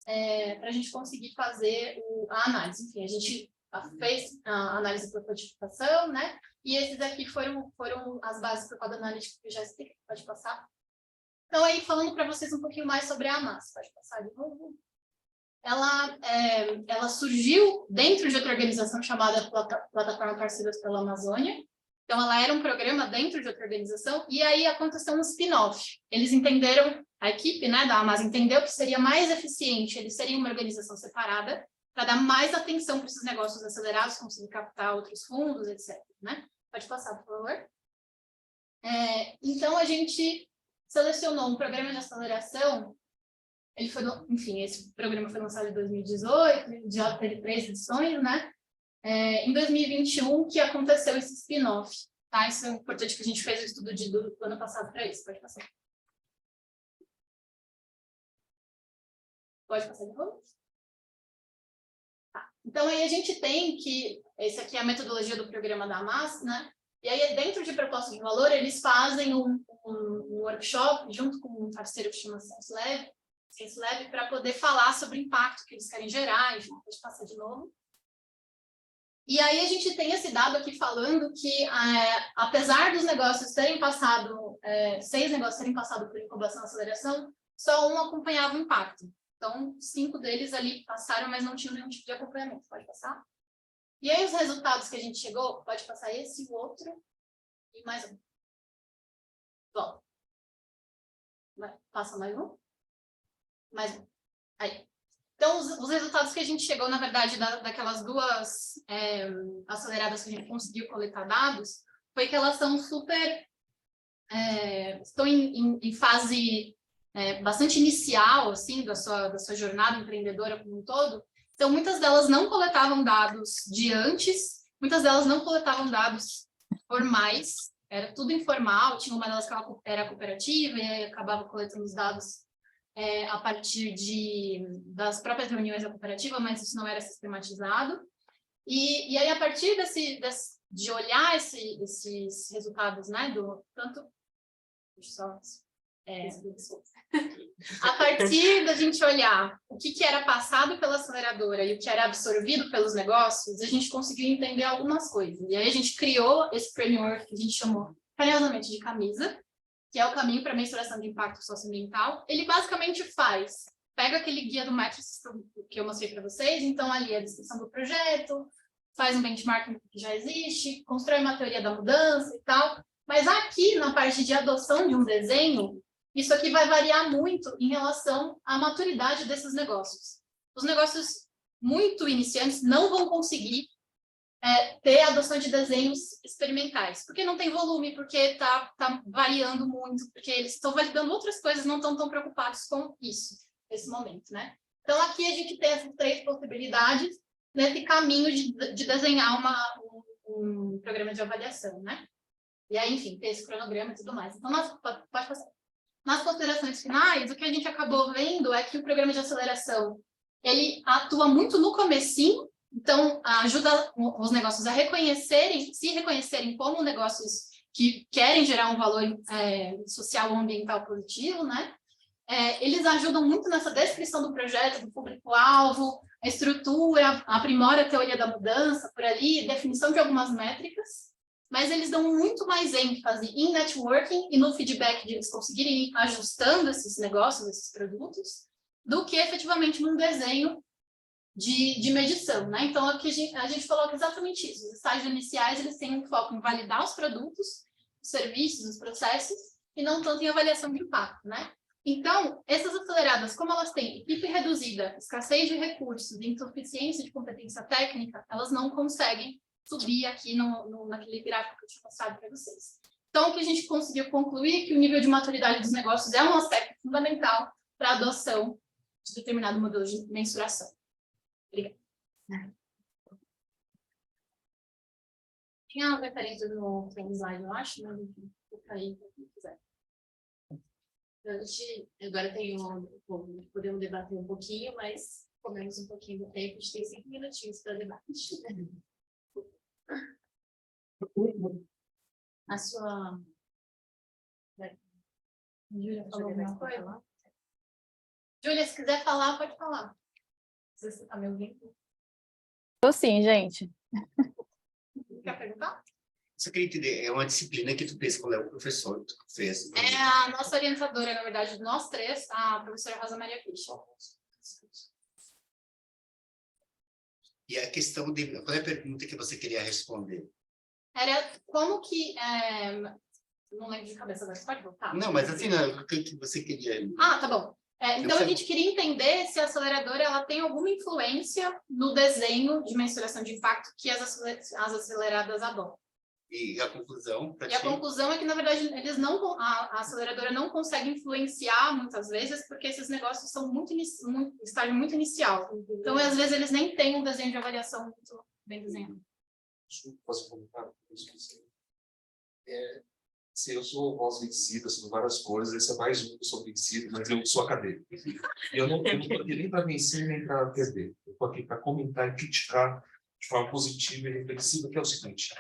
para a gente conseguir fazer a análise. Enfim, a gente fez a análise por codificação, né? E esses aqui foram as bases para o quadro analítico que eu já expliquei. Pode passar. Então, aí, falando para vocês um pouquinho mais sobre a AMAS. Pode passar de novo. Ela surgiu dentro de outra organização chamada Plataforma Parceiros pela Amazônia. Então, ela era um programa dentro de outra organização, e aí aconteceu um spin-off. Eles entenderam, a equipe, né, da AMAS entendeu que seria mais eficiente, eles seriam uma organização separada, para dar mais atenção para esses negócios acelerados, conseguir captar outros fundos, etc. Né? Pode passar, por favor. Então, a gente selecionou um programa de aceleração. Enfim, esse programa foi lançado em 2018, já teve 3 edições, né? Em 2021 que aconteceu esse spin-off, tá? Isso é importante que a gente fez o estudo do ano passado para isso. Pode passar. Pode passar de novo? Tá. Então, aí a gente tem que... Esse aqui é a metodologia do programa da AMAS, né? E aí, dentro de proposta de valor, eles fazem um workshop junto com um parceiro que chama Sense Lab, para poder falar sobre o impacto que eles querem gerar. Enfim, pode passar de novo. E aí a gente tem esse dado aqui falando que, apesar dos negócios terem passado, 6 negócios terem passado por incubação e aceleração, só um acompanhava o impacto. Então, 5 deles ali passaram, mas não tinham nenhum tipo de acompanhamento. Pode passar? E aí os resultados que a gente chegou, pode passar esse, o outro, e mais um. Bom. Passa mais um. Mais um. Aí. Então, os resultados que a gente chegou, na verdade, daquelas 2 aceleradas que a gente conseguiu coletar dados, foi que elas são estão em fase bastante inicial, assim, da sua jornada empreendedora como um todo. Então, muitas delas não coletavam dados de antes, muitas delas não coletavam dados formais, era tudo informal, tinha uma delas que era cooperativa e aí acabava coletando os dados a partir das próprias reuniões da cooperativa, mas isso não era sistematizado. E aí, a partir de olhar esses resultados, né, tanto... Deixa eu só... A partir da gente olhar o que era passado pela aceleradora e o que era absorvido pelos negócios, a gente conseguiu entender algumas coisas. E aí, a gente criou esse framework que a gente chamou carinhosamente de camisa, que é o caminho para mensuração de impacto socioambiental. Ele basicamente pega aquele guia do Matrix que eu mostrei para vocês, então ali a descrição do projeto, faz um benchmarking do que já existe, constrói uma teoria da mudança e tal, mas aqui na parte de adoção de um desenho, isso aqui vai variar muito em relação à maturidade desses negócios. Os negócios muito iniciantes não vão conseguir ter a adoção de desenhos experimentais, porque não tem volume, porque está variando muito, porque eles estão validando outras coisas, não estão tão preocupados com isso, nesse momento, né? Então, aqui a gente tem essas 3 possibilidades nesse caminho de desenhar um programa de avaliação, né? E aí, enfim, ter esse cronograma e tudo mais. Então, pode passar. Nas considerações finais, o que a gente acabou vendo é que o programa de aceleração, ele atua muito no comecinho, então ajuda os negócios a se reconhecerem como negócios que querem gerar um valor social ou ambiental positivo, né? Eles ajudam muito nessa descrição do projeto, do público-alvo, a estrutura, aprimora a teoria da mudança por ali, definição de algumas métricas, mas eles dão muito mais ênfase em networking e no feedback de eles conseguirem ir ajustando esses negócios, esses produtos, do que efetivamente num desenho de medição, né? Então, aqui a gente coloca exatamente isso. Os estágios iniciais, eles têm um foco em validar os produtos, os serviços, os processos, e não tanto em avaliação de impacto, né? Então, essas aceleradas, como elas têm equipe reduzida, escassez de recursos, insuficiência de competência técnica, elas não conseguem subir aqui naquele gráfico que eu tinha mostrado para vocês. Então, o que a gente conseguiu concluir é que o nível de maturidade dos negócios é um aspecto fundamental para a adoção de determinado modelo de mensuração. Obrigada. Tinha uma referência no slide, eu acho, né? Vou cair para quem quiser. Agora podemos debater um pouquinho, mas comemos um pouquinho do tempo, a gente tem 5 minutinhos para debate. A sua... Júlia falou alguma coisa? Júlia, se quiser falar, pode falar. Você está me ouvindo? Tô sim, gente. Quer perguntar? Você queria entender, é uma disciplina que tu fez, qual é o professor que tu fez? É a nossa orientadora, na verdade, nós 3, a professora Rosa Maria Christian. E a questão de... Qual é a pergunta que você queria responder? Era como que... não lembro de cabeça agora, você pode voltar? Não, mas assim, o que você queria... Ah, tá bom. Então, a gente queria entender se a aceleradora ela tem alguma influência no desenho de mensuração de impacto que as aceleradas adotam. E a conclusão, para E a conclusão é que, na verdade, a aceleradora não consegue influenciar, muitas vezes, porque esses negócios são estágio muito inicial. Então, às vezes, eles nem têm um desenho de avaliação muito bem desenhado. Posso comentar? Se eu sou voz vencida, sou várias coisas, esse é mais um que eu sou vencido, mas eu sou acadêmico. Eu não estou aqui nem para vencer, nem para perder. Eu estou aqui para comentar e criticar de forma positiva e reflexiva, que é o seguinte: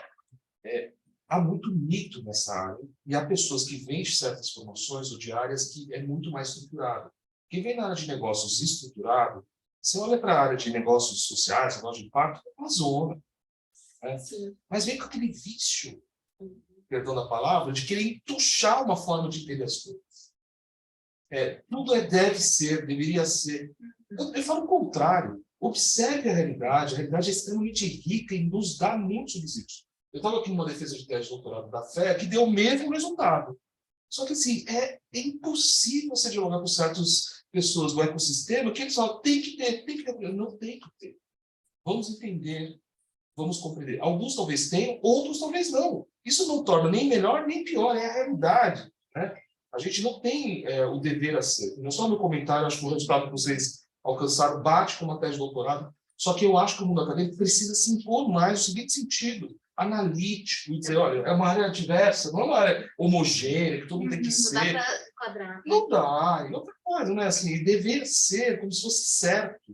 há muito mito nessa área, e há pessoas que vêm de certas formações ou de áreas que é muito mais estruturado. Quem vem na área de negócios estruturado, você olha para a área de negócios sociais, negócio de impacto, é uma zona. Né? Mas vem com aquele vício, perdão da palavra, de querer entuchar uma forma de entender as coisas. Tudo deve ser, deveria ser. Eu falo o contrário. Observe a realidade é extremamente rica e nos dá muitos subsídios. Eu estava aqui numa defesa de tese de doutorado da FE que deu o mesmo resultado. Só que, assim, é impossível você dialogar com certas pessoas do ecossistema que eles falam, tem que ter. Não tem que ter. Vamos entender, vamos compreender. Alguns talvez tenham, outros talvez não. Isso não torna nem melhor nem pior, é a realidade. Né? A gente não tem o dever a ser. Não só no comentário, acho que o resultado que vocês alcançaram bate com uma tese de doutorado, só que eu acho que o mundo acadêmico precisa se impor mais no seguinte sentido: analítico, e dizer, olha, é uma área diversa, não é uma área homogênea, que todo mundo tem que ser. Não dá para quadrar. Não dá, e outra coisa, né? Assim, dever ser como se fosse certo.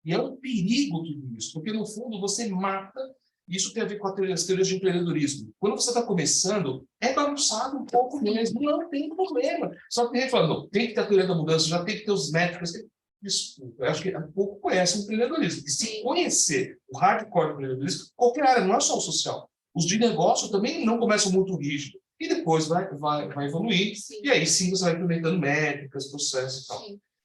E é um perigo tudo isso, porque no fundo você mata, isso tem a ver com as teorias de empreendedorismo. Quando você está começando, é bagunçado um pouco mesmo, não tem problema. Só que tem gente falando, tem que ter a teoria da mudança, já tem que ter os métricos. Desculpa, eu acho que um pouco conhece o empreendedorismo. E se conhecer o hardcore do empreendedorismo, qualquer área, não é só o social. Os de negócio também não começam muito rígido. E depois vai evoluir. Sim. E aí sim você vai implementando métricas, processos e tal.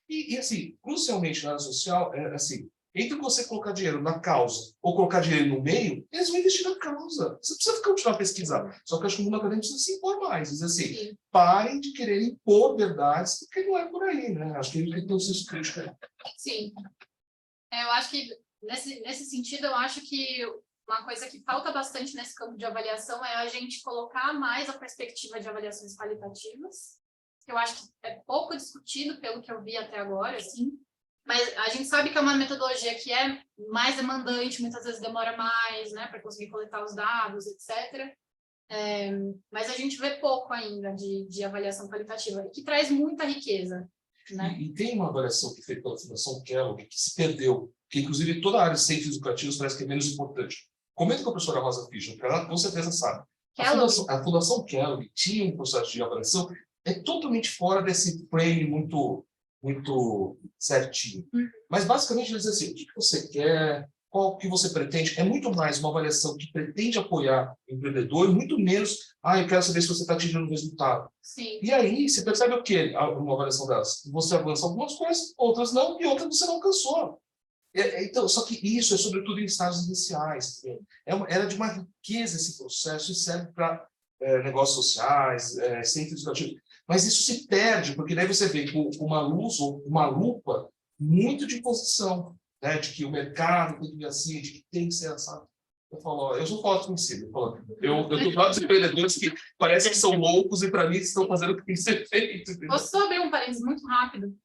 E assim, crucialmente na área social, assim, entre você colocar dinheiro na causa ou colocar dinheiro no meio, eles vão investir na causa. Você precisa continuar a pesquisar. Só que eu acho que o mundo acadêmico precisa se impor mais. Dizer assim, parem de querer impor verdades, porque não é por aí, né? Acho que ele tem que ter um senso crítico. Sim. Eu acho que, nesse sentido, eu acho que uma coisa que falta bastante nesse campo de avaliação é a gente colocar mais a perspectiva de avaliações qualitativas, que eu acho que é pouco discutido pelo que eu vi até agora, assim, mas a gente sabe que é uma metodologia que é mais demandante, muitas vezes demora mais, né, para conseguir coletar os dados, etc. Mas a gente vê pouco ainda de avaliação qualitativa, e que traz muita riqueza, né? E tem uma avaliação que foi feita pela Fundação Kellogg que se perdeu, que inclusive toda a área de ciências educativas parece que é menos importante. Comenta com a professora Rosa Fischer, porque ela com certeza sabe. A Fundação Kellogg tinha um processo de avaliação totalmente fora desse frame muito certinho. Mas basicamente eles dizem assim, o que você quer, qual que você pretende, é muito mais uma avaliação que pretende apoiar o empreendedor, muito menos, eu quero saber se você está atingindo o resultado. Sim. E aí, você percebe o quê? Uma avaliação dessas? Você avança algumas coisas, outras não, e outras você não alcançou. Então, só que isso é sobretudo em estágios iniciais. Era de uma riqueza esse processo e serve para negócios sociais, centros educativos. Mas isso se perde, porque daí você vê com uma luz ou uma lupa muito de posição, né? De que o mercado tem que vir assim, de que tem que ser assado. Eu falo, eu sou forte conhecido. Eu estou falando dos empreendedores que parecem que são loucos e para mim estão fazendo o que tem que ser feito. Entendeu? Posso só abrir um parênteses muito rápido?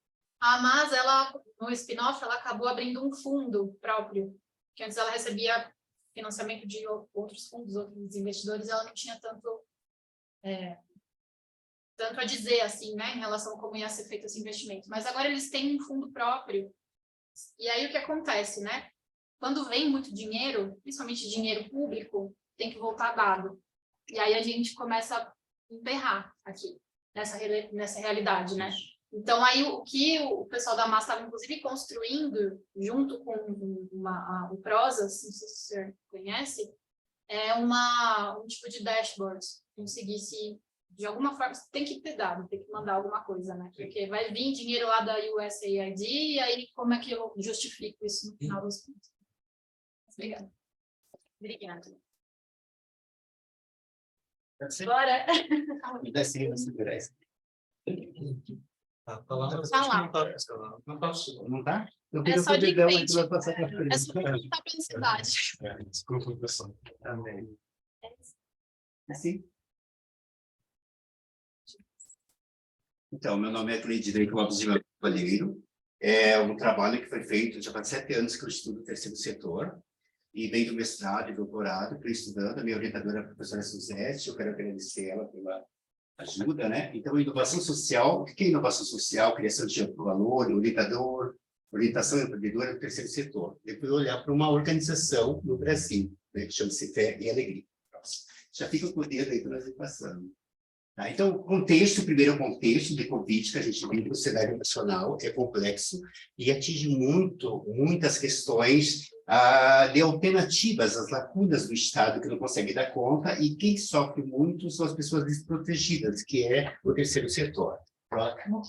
A Hamas, ela, no spin-off, ela acabou abrindo um fundo próprio, que antes ela recebia financiamento de outros fundos, outros investidores, ela não tinha tanto a dizer, assim, né, em relação a como ia ser feito esse investimento. Mas agora eles têm um fundo próprio. E aí o que acontece, né? Quando vem muito dinheiro, principalmente dinheiro público, tem que voltar dado. E aí a gente começa a emperrar aqui, nessa realidade, né? Então, aí o que o pessoal da Hamas estava, inclusive, construindo, junto com o Prozas, não sei se você conhece, é um tipo de dashboard. Conseguisse, de alguma forma, você tem que ter dado, tem que mandar alguma coisa, né? Porque vai vir dinheiro lá da USAID, e aí como é que eu justifico isso no final dos contos? Obrigada. Obrigada. Bora! Me dá sim, segurar isso. Tá lá, mas Tá acho que lá. não tá, Pascal. Não tá sujo. Não tá? Eu É só de poder dar uma frente. passar para frente. É só para a cidade. Desculpa, pessoal. Amém. Assim? Então, meu nome é Cleidireio Lopes de Cavalheiro. É um trabalho que foi feito, já faz 7 anos que eu estudo o terceiro setor, e dentro do mestrado e doutorado, estou estudando, a minha orientadora é a professora Suzete, eu quero agradecer ela pela ajuda, né? Então, inovação social, o que é inovação social? Criação de valor, orientação empreendedora do terceiro setor. Depois olhar para uma organização no Brasil, né, que chama-se Fé e Alegria. Já fica com o dedo aí para nós ir passando. Tá? Então, o contexto, primeiro é o contexto de Covid que a gente vive no cenário nacional, é complexo e atinge muitas questões de alternativas, as lacunas do Estado que não consegue dar conta, e quem sofre muito são as pessoas desprotegidas, que é o terceiro setor. Próximo.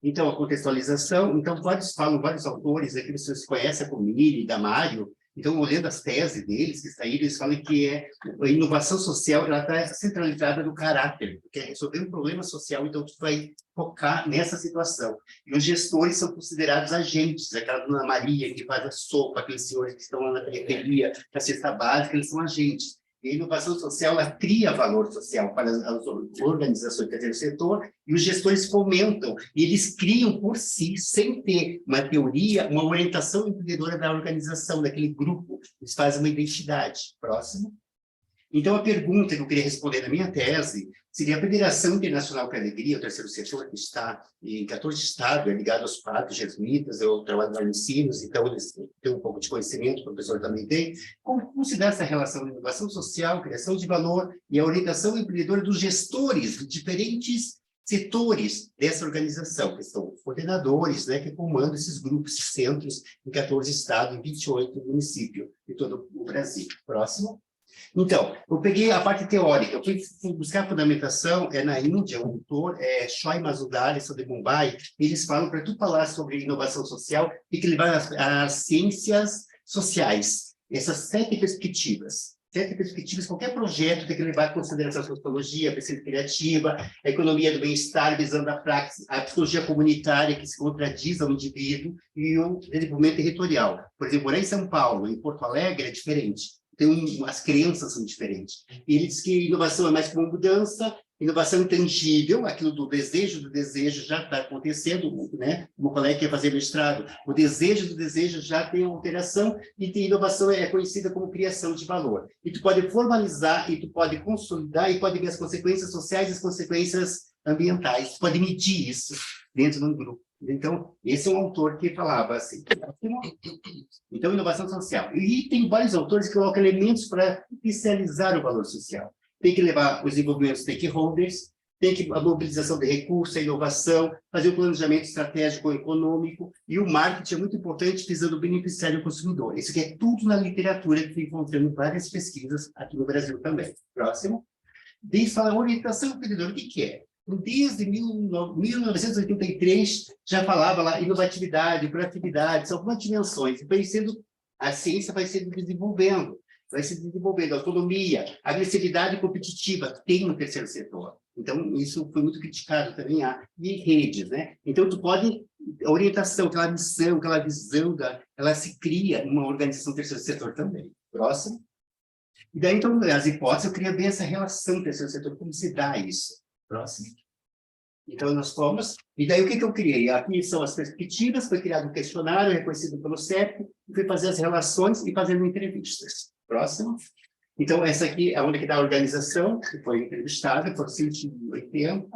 Então, a contextualização, então vários autores, aqui vocês conhecem, como Miri, Damário. Então, olhando as teses deles que saíram, eles falam que a inovação social ela está centralizada no caráter, porque é resolver um problema social, então tu vai focar nessa situação. E os gestores são considerados agentes, aquela dona Maria que faz a sopa, aqueles senhores que estão lá na periferia, na cesta básica, eles são agentes. E a inovação social, ela cria valor social para as organizações do terceiro setor, e os gestores fomentam, e eles criam por si, sem ter uma teoria, uma orientação empreendedora da organização, daquele grupo. Eles fazem uma identidade. Próximo. Então, a pergunta que eu queria responder na minha tese seria a Federação Internacional para a Alegria, o terceiro setor, que está em 14 estados, é ligado aos padres jesuítas, eu trabalho lá em ensinos, então eles têm um pouco de conhecimento, o professor também tem. Como se dá essa relação de inovação social, criação de valor e a orientação empreendedora dos gestores de diferentes setores dessa organização, que são coordenadores, né, que comandam esses grupos, esses centros, em 14 estados, em 28 municípios de todo o Brasil. Próximo. Então, eu peguei a parte teórica, eu fui buscar a fundamentação, na Índia, o autor Choi Mazumdar, são de Mumbai, eles falam, para tu falar sobre inovação social, tem que levar as ciências sociais, essas 7 perspectivas. 7 perspectivas, qualquer projeto tem que levar em consideração a sociologia, a pesquisa criativa, a economia do bem-estar, visando a prática, a psicologia comunitária, que se contradiz ao indivíduo, e o desenvolvimento territorial. Por exemplo, morar em São Paulo, em Porto Alegre, é diferente. As crenças são diferentes. E ele diz que inovação é mais como mudança, inovação intangível, aquilo do desejo já está acontecendo, né? O meu colega quer fazer mestrado, o desejo do desejo já tem alteração, e inovação é conhecida como criação de valor. E tu pode formalizar, e tu pode consolidar, e pode ver as consequências sociais e as consequências ambientais. Tu pode medir isso dentro de um grupo. Então, esse é um autor que falava assim. Então, inovação social. E tem vários autores que colocam elementos para especializar o valor social. Tem que levar os envolvimentos stakeholders, tem que a mobilização de recursos, a inovação, fazer o planejamento estratégico econômico, e o marketing é muito importante, visando o beneficiário e o consumidor. Isso aqui é tudo na literatura, que tem encontrando várias pesquisas aqui no Brasil também. Próximo. Desde a orientação ao empreendedor, o que é? Desde 1983, já falava lá inovatividade, proatividade, são algumas dimensões. A ciência vai se desenvolvendo, autonomia, agressividade competitiva, tem no terceiro setor. Então, isso foi muito criticado também, e redes, né? Então, a orientação, aquela missão, aquela visão, ela se cria numa organização do terceiro setor também. Próximo. E daí, então, as hipóteses, eu queria ver essa relação do terceiro setor, como se dá isso. Próximo. Então, nós fomos... E daí, o que eu criei? Aqui são as perspectivas, foi criado um questionário reconhecido pelo CEP, e fui fazer as relações e fazendo entrevistas. Próximo. Então, essa aqui é onde que dá a organização, que foi entrevistada, por 180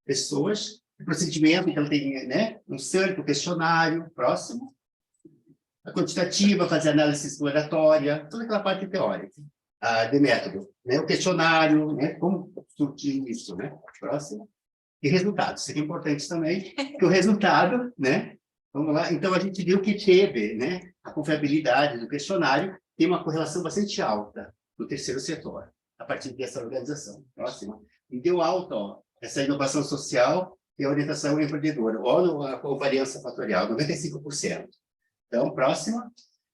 pessoas. O procedimento, então, tem, né, um cerco, questionário. Próximo. A quantitativa, fazer análise exploratória, toda aquela parte teórica. De método, né? O questionário, né? Como surtir isso, né? Próximo. E resultados, isso aqui é importante também, que o resultado, né? Vamos lá, então a gente viu que teve, né? A confiabilidade do questionário tem uma correlação bastante alta no terceiro setor, a partir dessa organização. Próximo. E deu alta, ó, essa inovação social e a orientação empreendedora, olha a covariância fatorial, 95%. Então, próximo.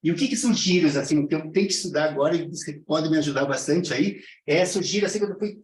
E o que são giros, assim, que eu tenho que estudar agora, e que pode me ajudar bastante aí, surgir, assim, quando eu fui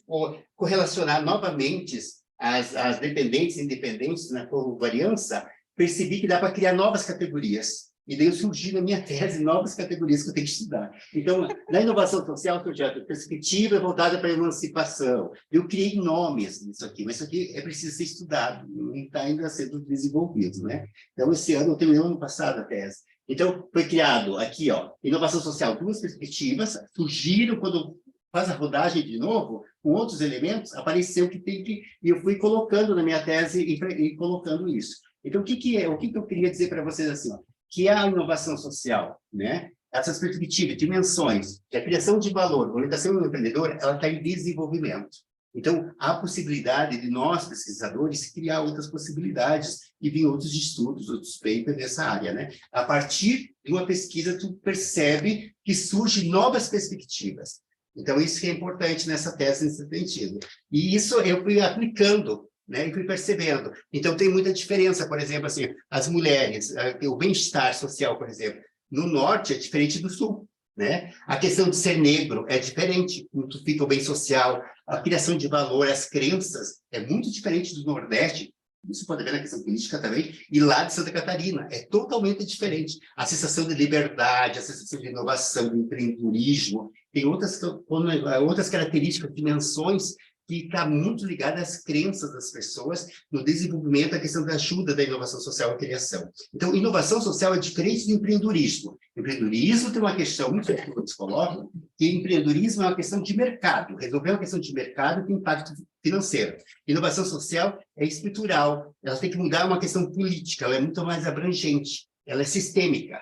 correlacionar novamente as dependentes e independentes na covariância, percebi que dá para criar novas categorias. E daí surgiu na minha tese novas categorias que eu tenho que estudar. Então, na inovação social, surgiu a perspectiva voltada para a emancipação. Eu criei nomes nisso aqui, mas isso aqui é preciso ser estudado, não está ainda sendo desenvolvido, né? Então, esse ano, eu terminei ano passado a tese. Então, foi criado aqui, ó, inovação social, 2 perspectivas, surgiram quando faz a rodagem de novo, com outros elementos, apareceu que tem que... E eu fui colocando na minha tese e colocando isso. Então, o que eu queria dizer para vocês assim, ó, que é a inovação social, né? Essas perspectivas, dimensões, que a criação de valor, a orientação do empreendedor, ela está em desenvolvimento. Então, há possibilidade de nós, pesquisadores, criar outras possibilidades e vir outros estudos, outros papers nessa área, né? A partir de uma pesquisa, tu percebe que surgem novas perspectivas. Então, isso que é importante nessa tese, nesse sentido. E isso eu fui aplicando, né? E fui percebendo. Então, tem muita diferença, por exemplo, assim, as mulheres, o bem-estar social, por exemplo, no norte é diferente do sul, né? A questão de ser negro é diferente, muito fica o bem social, a criação de valor, as crenças, é muito diferente do Nordeste, isso pode ver na questão política também, e lá de Santa Catarina, é totalmente diferente. A sensação de liberdade, a sensação de inovação, de empreendedorismo, tem outras características, dimensões, que está muito ligada às crenças das pessoas no desenvolvimento da questão da ajuda da inovação social e criação. Então, inovação social é diferente do empreendedorismo. Empreendedorismo tem uma questão, muito que eles colocam, que empreendedorismo é uma questão de mercado. Resolver uma questão de mercado tem impacto financeiro. Inovação social é estrutural, ela tem que mudar uma questão política, ela é muito mais abrangente, ela é sistêmica,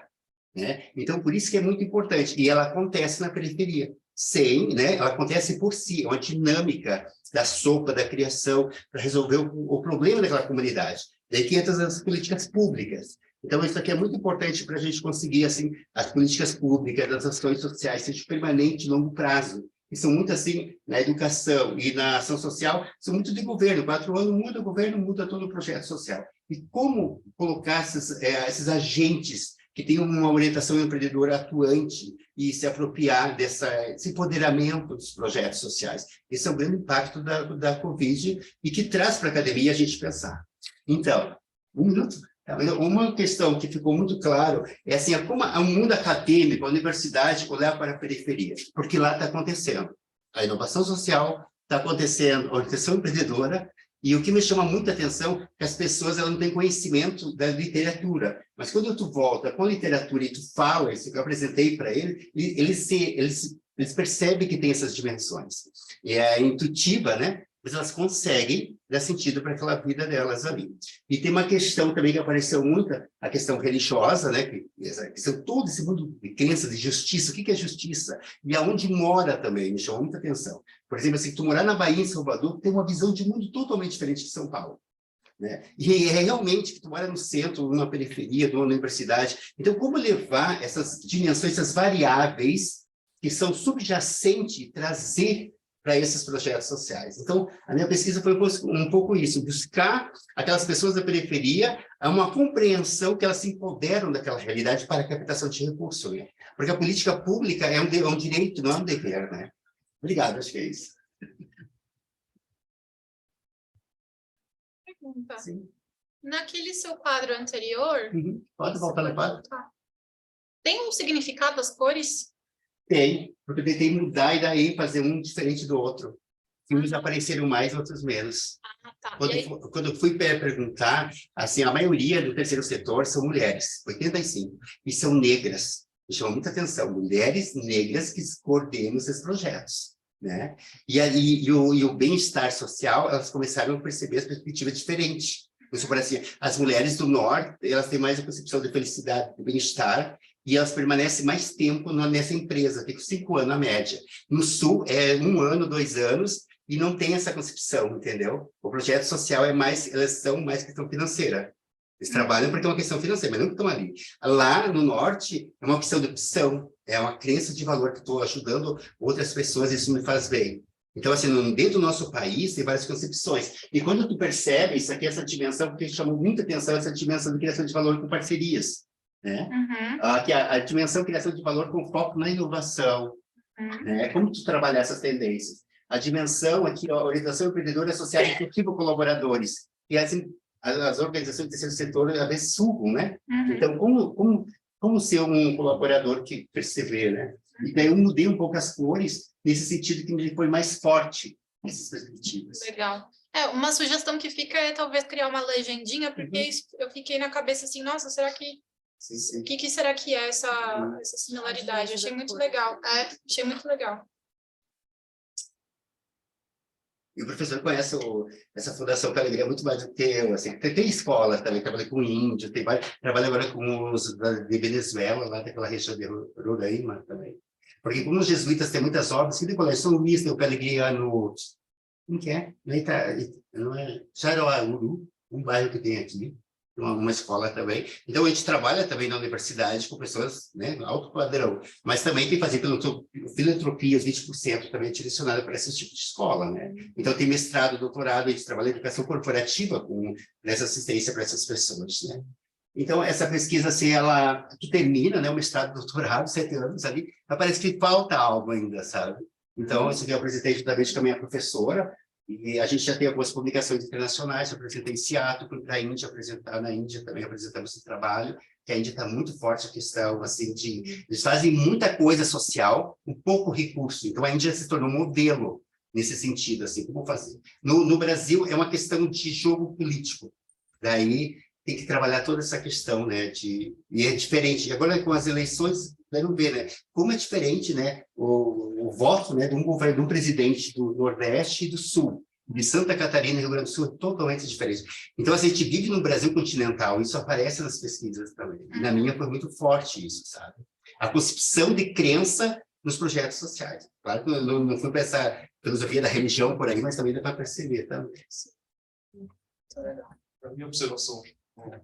né? Então, por isso que é muito importante, e ela acontece na periferia. Né? Ela acontece por si, é uma dinâmica da sopa, da criação, para resolver o problema daquela comunidade. Daí que entram as políticas públicas. Então, isso aqui é muito importante para a gente conseguir, assim, as políticas públicas, as ações sociais, sejam permanentes, de longo prazo. E são muito, assim, na educação e na ação social, são muito de governo. 4 anos muda o governo, muda todo o projeto social. E como colocar esses agentes que tenham uma orientação empreendedora atuante e se apropriar desse empoderamento dos projetos sociais. Esse é o grande impacto da Covid e que traz para a academia a gente pensar. Então, um minuto. Uma questão que ficou muito claro é assim, como o mundo acadêmico, a universidade, olhar para a periferia, porque lá está acontecendo a inovação social, está acontecendo a orientação empreendedora, e o que me chama muita atenção é que as pessoas elas não têm conhecimento da literatura, mas quando tu volta com a literatura e tu fala isso que eu apresentei para eles percebem que tem essas dimensões. E é intuitiva, né? Mas elas conseguem dar sentido para aquela vida delas ali. E tem uma questão também que apareceu muito, a questão religiosa, né? Que são todo esse mundo de crenças de justiça. O que é justiça? E aonde mora também, me chamou muita atenção. Por exemplo, assim, tu morar na Bahia, em Salvador, tem uma visão de mundo totalmente diferente de São Paulo. Né? E é realmente que tu mora no centro, numa periferia, numa universidade. Então, como levar essas dimensões, essas variáveis que são subjacentes e trazer para esses projetos sociais. Então, a minha pesquisa foi um pouco isso, buscar aquelas pessoas da periferia, uma compreensão que elas se empoderam daquela realidade para a captação de recursos. Né? Porque a política pública é um direito, não é um dever. Né? Obrigado, acho que é isso. Pergunta. Sim. Naquele seu quadro anterior... Pode voltar no quadro? Tem um significado as cores? Tem, porque eu tentei mudar e daí fazer um diferente do outro. E uns apareceram mais, outros menos. Ah, tá. Quando eu fui perguntar, assim, a maioria do terceiro setor são mulheres, 85%, e são negras. Me chamou muita atenção, mulheres negras que coordenam esses projetos. Né? E o bem-estar social, elas começaram a perceber as perspectivas diferentes. Assim, as mulheres do norte, elas têm mais a concepção de felicidade, de bem-estar, e elas permanecem mais tempo nessa empresa, ficam 5 anos na média. No sul, é 1 ano, 2 anos, e não tem essa concepção, entendeu? O projeto social é mais, elas são mais questão financeira. Eles trabalham porque é uma questão financeira, mas não estão ali. Lá no norte, é uma questão de opção, é uma crença de valor que estou ajudando outras pessoas, isso me faz bem. Então, assim, dentro do nosso país, tem várias concepções. E quando tu percebe isso aqui, essa dimensão, porque chamou muita atenção essa dimensão de criação de valor com parcerias. Né? Que a dimensão criação de valor com foco na inovação. Né? Como tu trabalhar essas tendências? A dimensão aqui, a orientação empreendedora associada a efetivo colaboradores. E assim, as organizações do terceiro setor, às vezes, sugam, né? Então, como ser um colaborador que persevera, né? E daí eu mudei um pouco as cores, nesse sentido que me foi mais forte nessas perspectivas. Legal. Uma sugestão que fica é talvez criar uma legendinha, porque eu fiquei na cabeça assim, nossa, será que... Sim. O que será que é essa similaridade? Achei muito legal. Achei muito legal. E o professor conhece essa Fundação Alegria muito mais do que eu. Assim. Tem escola também, trabalhei com índio, trabalho agora com os de Venezuela, lá daquela região de Roraima também. Porque como os jesuítas têm muitas obras, que tem colégio São Luís, tem o Pelegriano, como que é? Não é Charoauru, um bairro que tem aqui, uma escola também. Então, a gente trabalha também na universidade com pessoas, né, alto padrão, mas também tem fazer filantropias, 20% também direcionada para esse tipo de escola, né? Então, tem mestrado, doutorado, a gente trabalha em educação corporativa nessa assistência para essas pessoas, né? Então, essa pesquisa, assim, tu termina, né, o mestrado, doutorado, 7 anos ali, mas parece que falta algo ainda, sabe? Então, isso aqui eu apresentei juntamente com a minha professora, e a gente já tem algumas publicações internacionais, eu apresentei em Seattle, fui para a Índia apresentar, na Índia também apresentamos esse trabalho, que a Índia está muito forte a questão, assim, eles fazem muita coisa social, com pouco recurso, então a Índia se tornou um modelo nesse sentido, assim, como fazer. No Brasil, é uma questão de jogo político, daí tem que trabalhar toda essa questão, né, e é diferente, e agora com as eleições, não ver, né, como é diferente, né, o voto, né, de um presidente do Nordeste e do Sul, de Santa Catarina e Rio Grande do Sul, é totalmente diferente. Então, assim, a gente vive no Brasil continental, isso aparece nas pesquisas também, e na minha foi muito forte isso, sabe? A concepção de crença nos projetos sociais. Claro que eu não fui para essa filosofia da religião por aí, mas também dá para perceber também. A minha observação,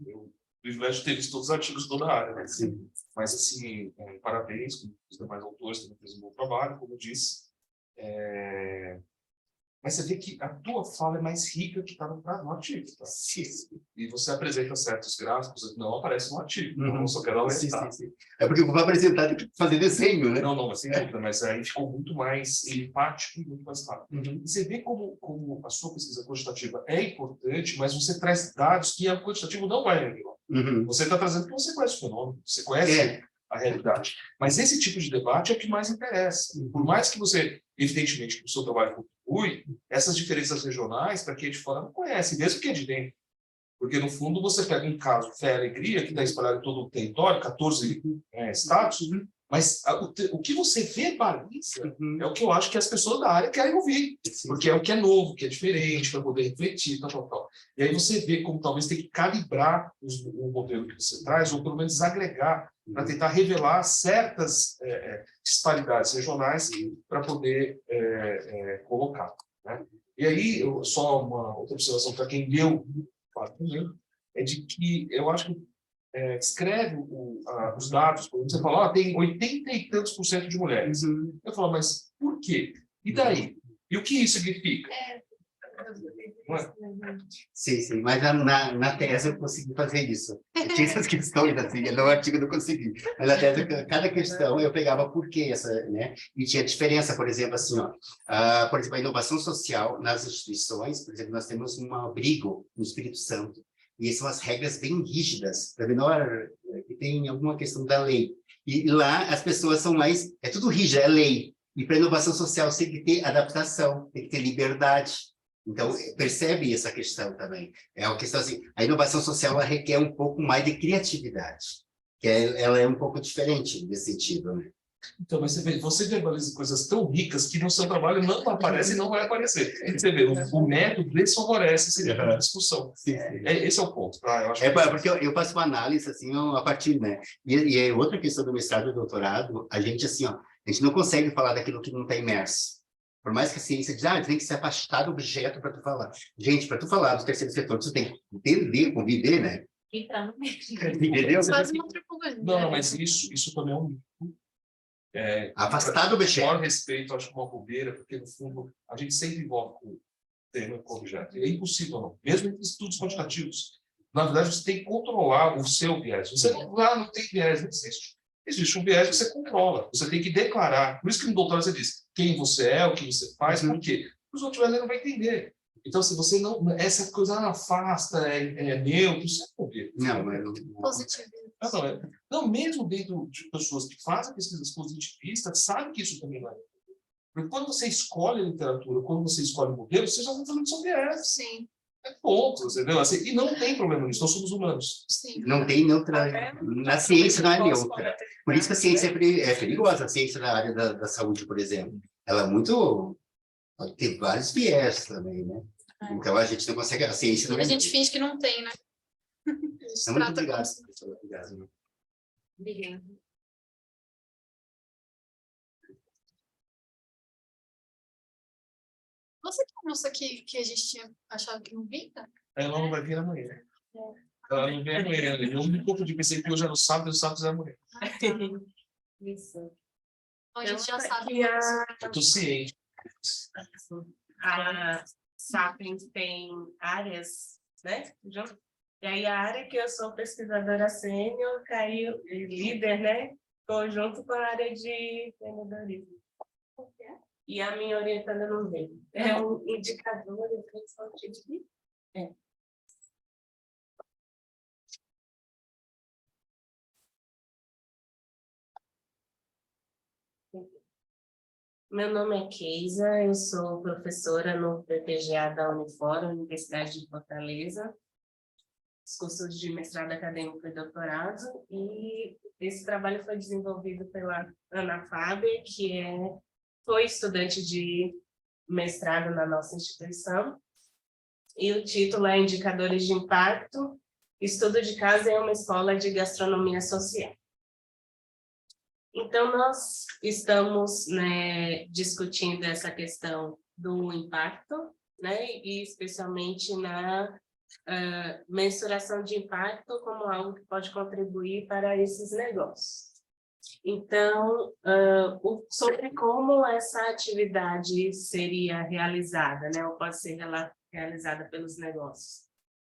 eu privilégio de ter visto todos os artigos de toda a área, né? Sim. Mas, assim, parabéns, como os demais autores também fez um bom trabalho, como eu disse. Mas você vê que a tua fala é mais rica que está no artigo. Tá? Sim, sim. E você apresenta certos gráficos que não aparecem no artigo. Então, Uhum. eu só quero Sim, alertar. sim, sim. É porque para apresentar tem que fazer desenho, né? Não, mas sem dúvida, mas aí ficou muito mais empático e muito mais rápido. Uhum. E você vê como a sua pesquisa quantitativa é importante, mas você traz dados que o quantitativo não vai revelar. Uhum. Você está trazendo porque você conhece o fenômeno, você conhece a realidade. Mas esse tipo de debate é o que mais interessa. Por mais que você, evidentemente, que o seu trabalho contribui, essas diferenças regionais, para quem é de fora não conhece, mesmo quem é de dentro. Porque, no fundo, você pega um caso, Fé e Alegria, que está espalhado em todo o território, 14 estados, mas o que você verbaliza é o que eu acho que as pessoas da área querem ouvir, porque é o que é novo, que é diferente, para poder refletir, tal. E aí você vê como talvez tem que calibrar o modelo que você traz, ou pelo menos desagregar, para tentar revelar certas disparidades regionais para poder colocar. Né? E aí, só uma outra observação para quem leu é de que eu acho que escreve os dados, por exemplo, você fala, tem 80 e tantos % de mulheres. Eu falo, mas por quê? E daí? E o que isso significa? Sim, sim, mas na tese eu consegui fazer isso. Eu tinha essas questões, assim, no artigo eu não consegui. Mas na tese, cada questão eu pegava por quê, né? E tinha diferença, por exemplo, assim, ó, por exemplo, a inovação social nas instituições, por exemplo, nós temos um abrigo no Espírito Santo, e são as regras bem rígidas, para menor que tem alguma questão da lei. E lá as pessoas são mais, é tudo rígido, é lei. E para a inovação social tem que ter adaptação, tem que ter liberdade. Então, percebe essa questão também. É uma questão assim, a inovação social ela requer um pouco mais de criatividade, que ela é um pouco diferente nesse sentido, né? Então, mas você verbaliza coisas tão ricas que no seu trabalho não aparece e não vai aparecer. Você vê, o método desfavorece esse tipo de discussão. Sim. Esse é o ponto. Tá? Eu acho Porque eu faço uma análise assim, a partir, né? E outra questão do mestrado e do doutorado, a gente, assim, ó, a gente não consegue falar daquilo que não está imerso. Por mais que a ciência diz, tem que se afastar do objeto para tu falar. Gente, para tu falar do terceiro setor, tu tem que entender, conviver, né? Entrar no meio. Entendeu? Quase uma antropologia. Não, mas isso também é um... Afastar do objeto. Com respeito, acho que uma bobeira, porque, no fundo, a gente sempre envolve com o tema com o objeto. É impossível, não. Mesmo em estudos quantitativos. Na verdade, você tem que controlar o seu viés. Você não tem viés, não existe. Existe um viés que você controla. Você tem que declarar. Por isso que no doutorado você diz quem você é, o que você faz, por quê? Os outros não vão entender. Então, se você não... Essa coisa afasta, neutro, isso é bobeira. Não, mas... Positivo. Não, mesmo dentro de pessoas que fazem pesquisas positivistas, sabem que isso também não é. Porque quando você escolhe literatura, quando você escolhe modelo, você já está falando sobre essa. Sim. É ponto, entendeu? Assim, e não tem problema nisso, nós somos humanos. Sim. Não tem neutra... Na ciência não é neutra. Por isso que a ciência é perigosa, a ciência na área da saúde, por exemplo. Ela é muito... Pode ter vários viés também, né? Então a gente não consegue... A ciência não A gente finge que não tem, né? Muito obrigado. Obrigado. Obrigada. Você que é a moça que a gente tinha achado que não vinha? Ela não vai vir amanhã. Ela não vem amanhã. Eu me confundi, pensei que hoje era o sábado e o sábado é amanhã. Isso. Então a gente já sabe. Eu estou ciente. A Sapiens tem áreas, né? E aí a área que eu sou pesquisadora sênior caiu, líder, né? Conjunto com a área de empreendedorismo. E a minha orientanda não veio. É um indicador de reflexão de... Meu nome é Keisa, eu sou professora no PPGA da Unifor, Universidade de Fortaleza, os cursos de mestrado acadêmico e doutorado, e esse trabalho foi desenvolvido pela Ana Fábia, que foi estudante de mestrado na nossa instituição, e o título é Indicadores de Impacto, Estudo de Caso em uma Escola de Gastronomia Social. Então, nós estamos, né, discutindo essa questão do impacto, né, e especialmente na mensuração de impacto como algo que pode contribuir para esses negócios. Então, sobre como essa atividade seria realizada, né, ou pode ser realizada pelos negócios.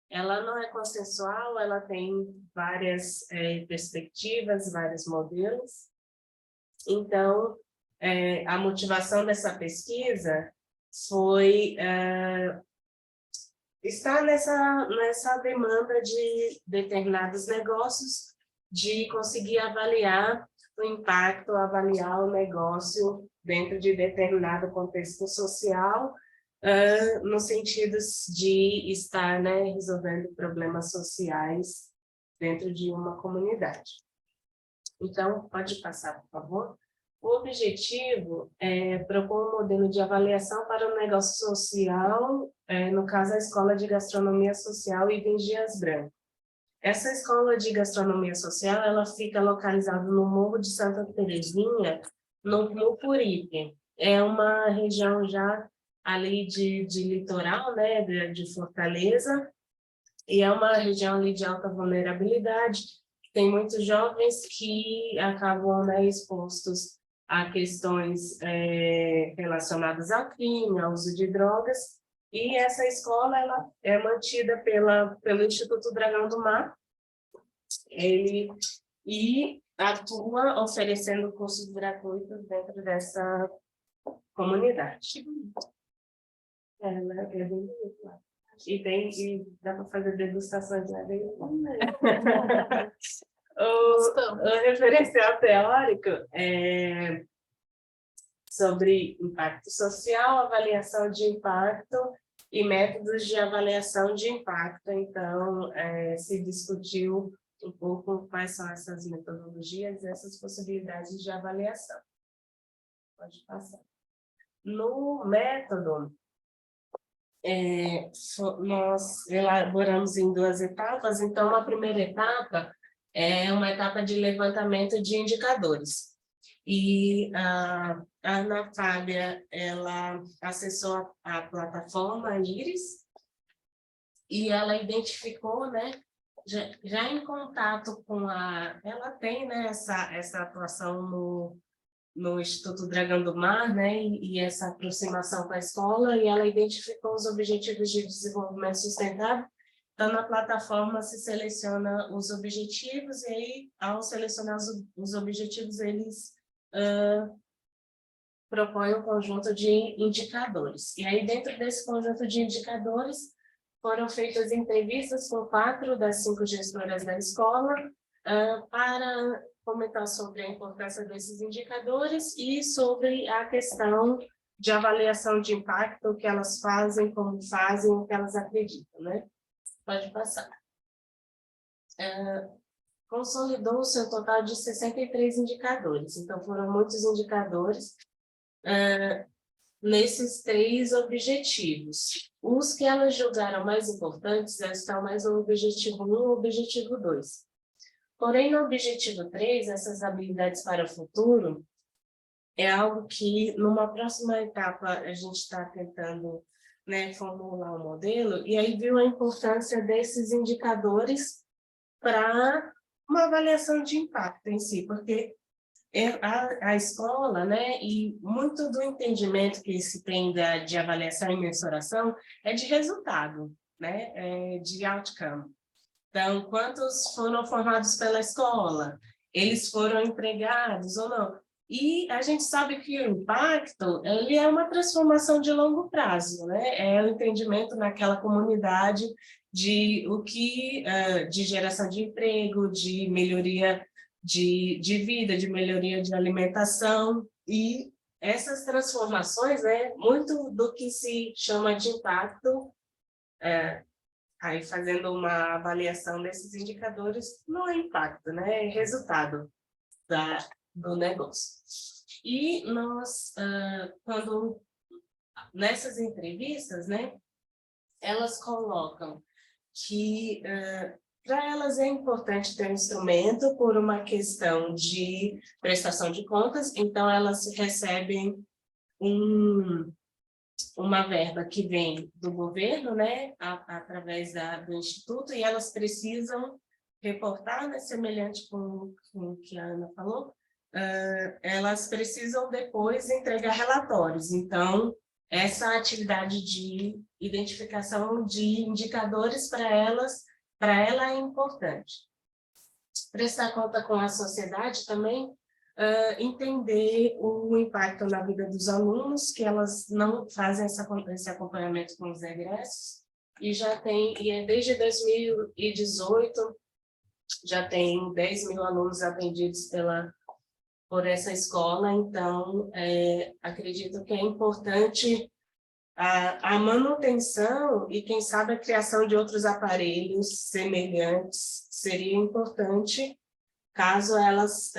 Ela não é consensual, ela tem várias perspectivas, vários modelos. Então, a motivação dessa pesquisa foi estar nessa demanda de determinados negócios, de conseguir avaliar o impacto, avaliar o negócio dentro de determinado contexto social, no sentido de estar, né, resolvendo problemas sociais dentro de uma comunidade. Então, pode passar, por favor. O objetivo é propor um modelo de avaliação para o negócio social, no caso, a Escola de Gastronomia Social Ivens Dias Branco. Essa Escola de Gastronomia Social, ela fica localizada no Morro de Santa Terezinha, no Mucuripe. É uma região já ali de litoral, né, de Fortaleza, e é uma região ali de alta vulnerabilidade. Tem muitos jovens que acabam, né, expostos a questões relacionadas ao crime, ao uso de drogas, e essa escola ela é mantida pelo Instituto Dragão do Mar, e atua oferecendo cursos gratuitos dentro dessa comunidade. Ela é bem bonita. E dá para fazer degustações, né? O referencial teórico é sobre impacto social, avaliação de impacto e métodos de avaliação de impacto. Então, se discutiu um pouco quais são essas metodologias e essas possibilidades de avaliação. Pode passar. No método, nós elaboramos em 2 etapas. Então, a primeira etapa é uma etapa de levantamento de indicadores. E a Ana Fábia, ela acessou a plataforma Iris e ela identificou, né, já em contato com ela tem, né, essa atuação no Instituto Dragão do Mar, né, e essa aproximação com a escola, e ela identificou os objetivos de desenvolvimento sustentável. Então, na plataforma se seleciona os objetivos, e aí, ao selecionar os objetivos, eles propõem um conjunto de indicadores. E aí, dentro desse conjunto de indicadores, foram feitas entrevistas com 4 das 5 gestoras da escola, para comentar sobre a importância desses indicadores e sobre a questão de avaliação de impacto, o que elas fazem, como fazem, o que elas acreditam, né? Pode passar. Consolidou-se um total de 63 indicadores, então foram muitos indicadores nesses 3 objetivos. Os que elas julgaram mais importantes estão mais no objetivo 1 e no objetivo 2. Porém, no objetivo 3, essas habilidades para o futuro, é algo que, numa próxima etapa, a gente está tentando, né, formular um modelo, e aí viu a importância desses indicadores para uma avaliação de impacto em si, porque a escola, né, e muito do entendimento que se tem de avaliação e mensuração é de resultado, né, de outcome. Então, quantos foram formados pela escola? Eles foram empregados ou não? E a gente sabe que o impacto, ele é uma transformação de longo prazo, né? É o entendimento naquela comunidade de de geração de emprego, de melhoria de vida, de melhoria de alimentação. E essas transformações, né? Muito do que se chama de impacto, aí fazendo uma avaliação desses indicadores, não é impacto, né? É resultado do negócio. E nós, quando nessas entrevistas, né, elas colocam que para elas é importante ter um instrumento por uma questão de prestação de contas, então elas recebem uma verba que vem do governo, né, através do Instituto, e elas precisam reportar, né, semelhante com o que a Ana falou, elas precisam depois entregar relatórios. Então, essa atividade de identificação de indicadores para ela é importante. Prestar conta com a sociedade também, entender o impacto na vida dos alunos, que elas não fazem esse acompanhamento com os egressos, e desde 2018, já tem 10 mil alunos atendidos por essa escola, então, acredito que é importante a manutenção e, quem sabe, a criação de outros aparelhos semelhantes seria importante, caso elas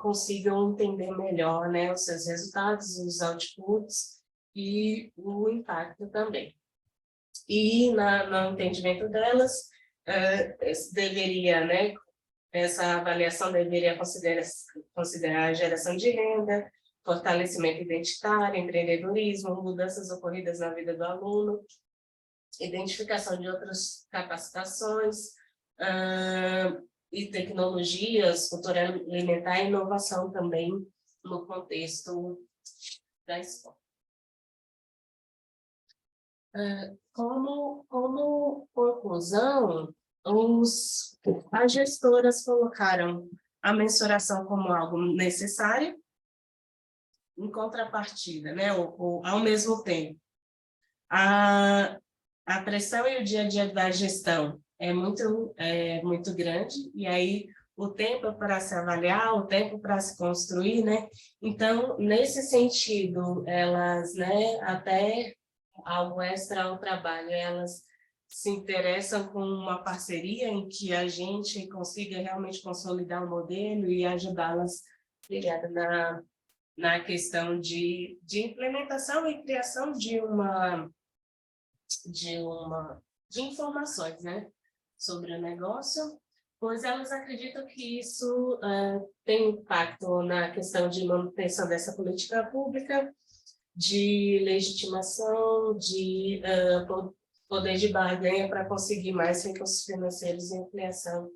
consigam entender melhor, né, os seus resultados, os outputs e o impacto também. E no entendimento delas, deveria, né, essa avaliação deveria considerar a geração de renda, fortalecimento identitário, empreendedorismo, mudanças ocorridas na vida do aluno, identificação de outras capacitações, e tecnologias, cultura alimentar e inovação também no contexto da escola. Como conclusão, as gestoras colocaram a mensuração como algo necessário, em contrapartida, né, ou ao mesmo tempo. A pressão e o dia a dia da gestão é muito grande, e aí o tempo para se avaliar, o tempo para se construir, né? Então, nesse sentido, elas, né, até algo extra ao trabalho, elas se interessam com uma parceria em que a gente consiga realmente consolidar o modelo e ajudá-las na questão de implementação e criação de informações, né, sobre o negócio, pois elas acreditam que isso tem impacto na questão de manutenção dessa política pública, de legitimação, de poder de barganha para conseguir mais recursos financeiros e ampliação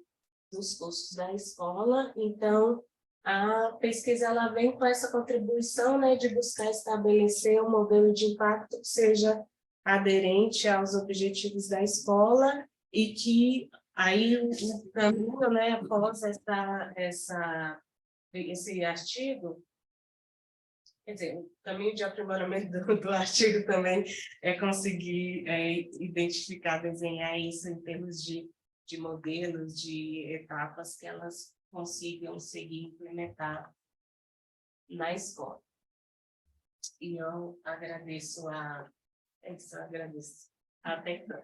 dos custos da escola. Então, a pesquisa ela vem com essa contribuição, né, de buscar estabelecer um modelo de impacto que seja aderente aos objetivos da escola e que aí o caminho, né, após esse artigo, quer dizer, o caminho de aprimoramento do artigo também é conseguir identificar, desenhar isso em termos de modelos, de etapas que elas consigam seguir e implementar na escola. E eu agradeço agradeço a atenção.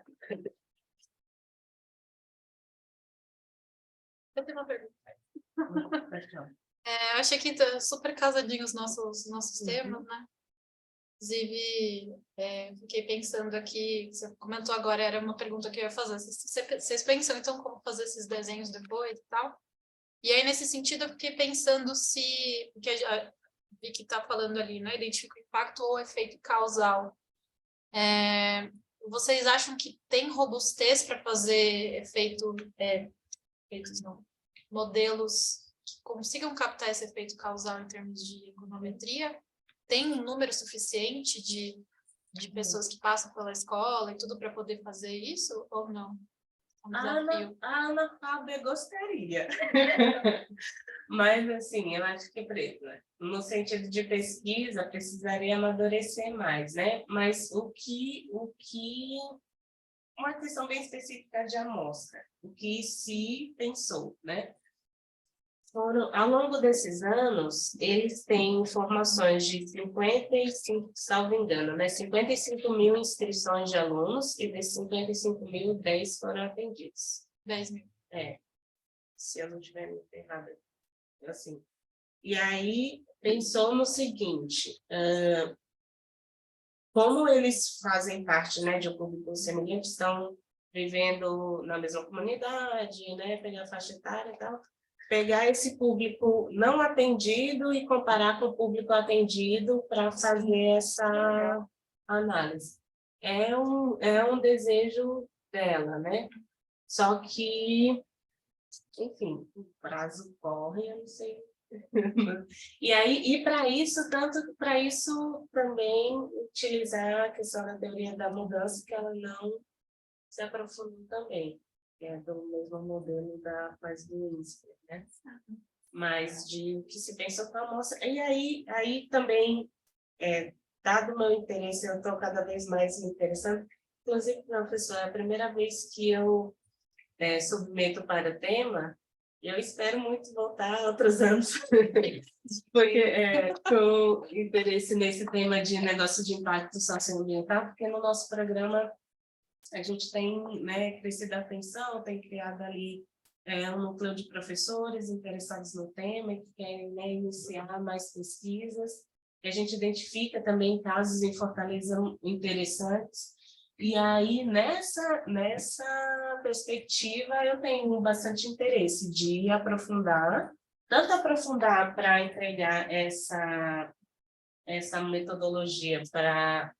Eu tenho uma pergunta. Eu achei que tá super casadinho os nossos temas, né? Inclusive, fiquei pensando aqui, você comentou agora, era uma pergunta que eu ia fazer. Vocês pensam, então, como fazer esses desenhos depois e tal? E aí, nesse sentido, eu fiquei pensando porque a Vicky está falando ali, né? Identifica o impacto ou efeito causal. Vocês acham que tem robustez para fazer modelos que consigam captar esse efeito causal em termos de econometria? Tem um número suficiente de pessoas que passam pela escola e tudo para poder fazer isso, ou não? É um desafio. A Ana Fábia gostaria. Mas, assim, eu acho que, no sentido de pesquisa, precisaria amadurecer mais, né? Mas uma questão bem específica de amostra, o que se pensou, né? Ao longo desses anos, eles têm informações de 55, salvo engano, né? 55 mil inscrições de alunos, e desses 55 mil, 10 foram atendidos. 10 mil. Se eu não tiver me errado. Assim. E aí, pensou no seguinte, como eles fazem parte, né, de um público semelhante, estão vivendo na mesma comunidade, né, pegar a faixa etária e tal, pegar esse público não atendido e comparar com o público atendido para fazer essa análise. É um desejo dela, né? Só que, enfim, o prazo corre, eu não sei E aí, e para isso, tanto para isso também utilizar a questão da teoria da mudança, que ela não se aprofundou também, que é do mesmo modelo da fase do INSPER, né? Mas de o que se pensa com a amostra. E aí também, dado o meu interesse, eu estou cada vez mais me interessando. Inclusive, professor, é a primeira vez que eu submeto para o tema. Eu espero muito voltar outros anos, porque com interesse nesse tema de negócio de impacto socioambiental, porque no nosso programa a gente tem, né, crescido a atenção, tem criado ali um núcleo de professores interessados no tema e que querem, né, iniciar mais pesquisas. E a gente identifica também casos em Fortaleza interessantes. E aí, nessa perspectiva, eu tenho bastante interesse de aprofundar, tanto aprofundar para entregar essa metodologia para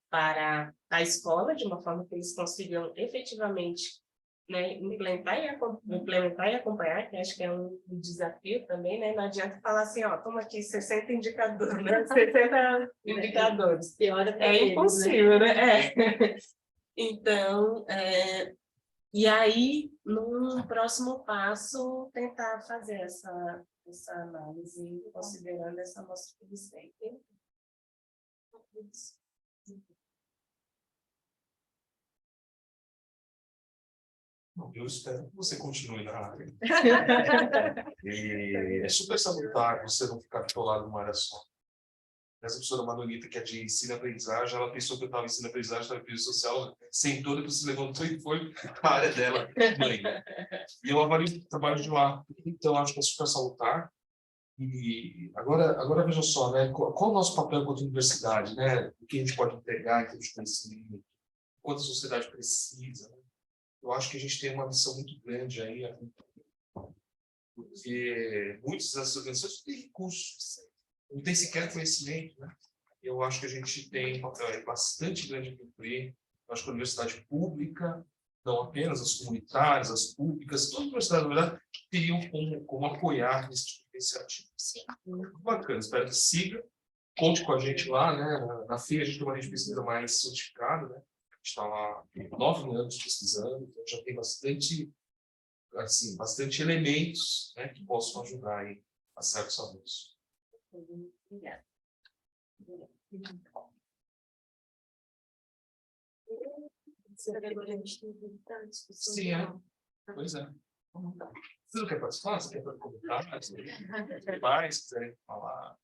a escola, de uma forma que eles consigam efetivamente, né, implementar e acompanhar, que acho que é um desafio também, né? Não adianta falar assim, ó, toma aqui 60 indicadores, né? 60 indicadores. É impossível, né? Então, e aí, no próximo passo, tentar fazer essa análise, considerando essa amostra que eles têm. Não, eu espero que você continue na área. E é super salutar você não ficar atolado numa área só. Essa professora Manolita, que é de ensino-aprendizagem, ela pensou que eu estava em ensino-aprendizagem, estava em pesquisa social, sentou, depois se levantou e foi para a área dela, mãe. E eu avalio o trabalho de lá. Então, acho que é super salutar. E agora veja só, né? Qual o nosso papel enquanto universidade, né? O que a gente pode entregar em termos de conhecimento, quanto a sociedade precisa, né? Eu acho que a gente tem uma missão muito grande aí, porque muitas dessas organizações têm recursos, não tem sequer conhecimento, né? Eu acho que a gente tem um papel bastante grande para cumprir. Eu acho que a universidade pública, não apenas as comunitárias, as públicas, todas as universidades, na verdade, teriam como apoiar esse tipo de iniciativa. Sim. Muito bacana, espero que siga. Conte com a gente lá, né? Na FIA a gente tem uma rede de pesquisa mais certificada, né? A gente está lá há 9 anos pesquisando, então já tem bastante, assim, bastante elementos, né, que possam ajudar aí a certos avanços. Obrigada. Sim, pois é. Você não quer participar? Você quer comentar? Se mais quiserem falar.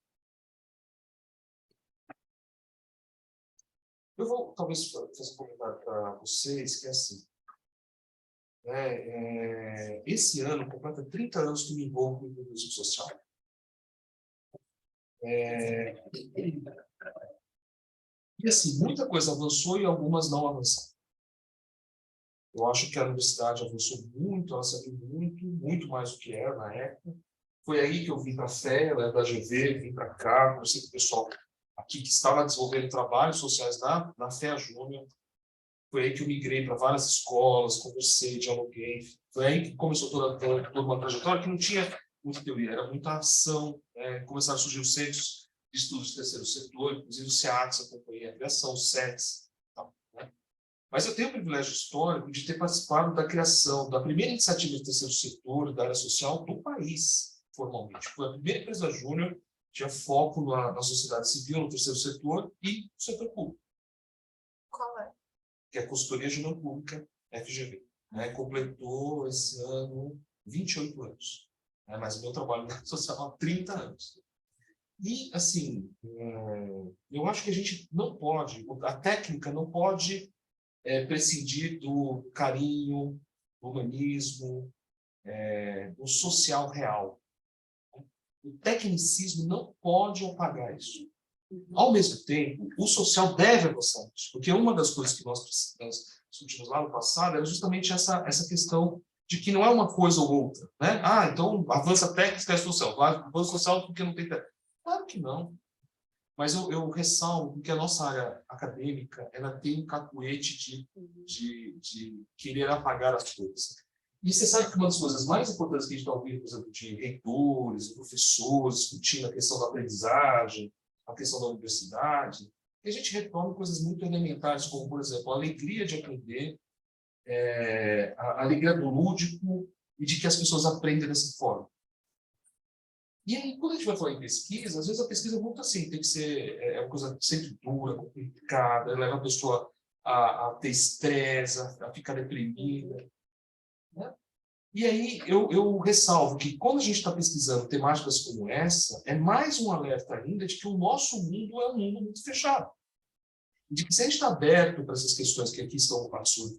Eu vou, talvez, fazer um comentário para vocês, que é assim. Esse ano completa 30 anos que me envolvo com o empreendedorismo social. E assim, muita coisa avançou e algumas não avançaram. Eu acho que a universidade avançou muito, ela se abriu muito, muito mais do que era na época. Foi aí que eu vim para a FEA, da GV, vim para cá, conversei com o pessoal aqui que estava desenvolvendo trabalhos sociais na FEA Júnior. Foi aí que eu migrei para várias escolas, conversei, dialoguei. Foi aí que começou toda uma trajetória que não tinha muita teoria, era muita ação. Começaram a surgir os centros de estudos do terceiro setor, inclusive o SEATS, acompanhei a criação, o SETS. Né? Mas eu tenho o privilégio histórico de ter participado da criação da primeira iniciativa do terceiro setor, da área social do país, formalmente. Foi a primeira empresa júnior que tinha foco na sociedade civil, no terceiro setor e no setor público. Qual é? Que é a Consultoria Júnior Pública, FGV. Completou esse ano 28 anos. Mas o meu trabalho na social há 30 anos. E, assim, eu acho que a gente não pode, a técnica não pode prescindir do carinho, do humanismo, do social real. O tecnicismo não pode apagar isso. Ao mesmo tempo, o social deve avançar isso, porque uma das coisas que nós discutimos lá no passado era justamente essa questão de que não é uma coisa ou outra, né? Então avança a técnica e a social. Avança social porque não tem técnica. Claro que não. Mas eu ressalvo que a nossa área acadêmica ela tem um cacuete de querer apagar as coisas. E você sabe que uma das coisas mais importantes que a gente está ouvindo, por exemplo, de reitores, professores, discutindo a questão da aprendizagem, a questão da universidade, que a gente retome coisas muito elementares, como, por exemplo, a alegria de aprender, a alegria do lúdico e de que as pessoas aprendem dessa forma. E aí, quando a gente vai falar em pesquisa, às vezes a pesquisa é muito assim, tem que ser uma coisa sempre dura, complicada, leva a pessoa a ter estresse, a ficar deprimida. Né? E aí eu ressalvo que quando a gente está pesquisando temáticas como essa, é mais um alerta ainda de que o nosso mundo é um mundo muito fechado. De que se a gente está aberto para essas questões que aqui estão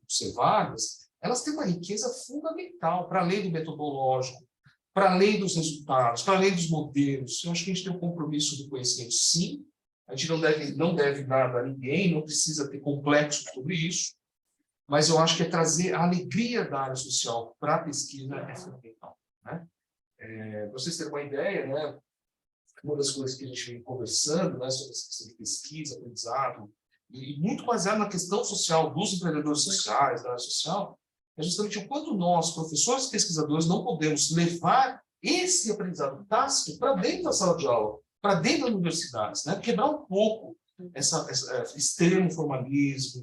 observadas, elas têm uma riqueza fundamental, para além do metodológico, para além dos resultados, para além dos modelos. Eu acho que a gente tem um compromisso do conhecimento, sim. A gente não deve nada a ninguém, não precisa ter complexo sobre isso, mas eu acho que trazer a alegria da área social para a pesquisa é fundamental. Né? Para vocês terem uma ideia, né, uma das coisas que a gente vem conversando, né, sobre essa questão de pesquisa, aprendizado, e muito baseado na questão social dos empreendedores sociais, da área social, é justamente o quanto nós, professores e pesquisadores, não podemos levar esse aprendizado tácito para dentro da sala de aula, para dentro das universidades, né? Quebrar um pouco esse extremo formalismo.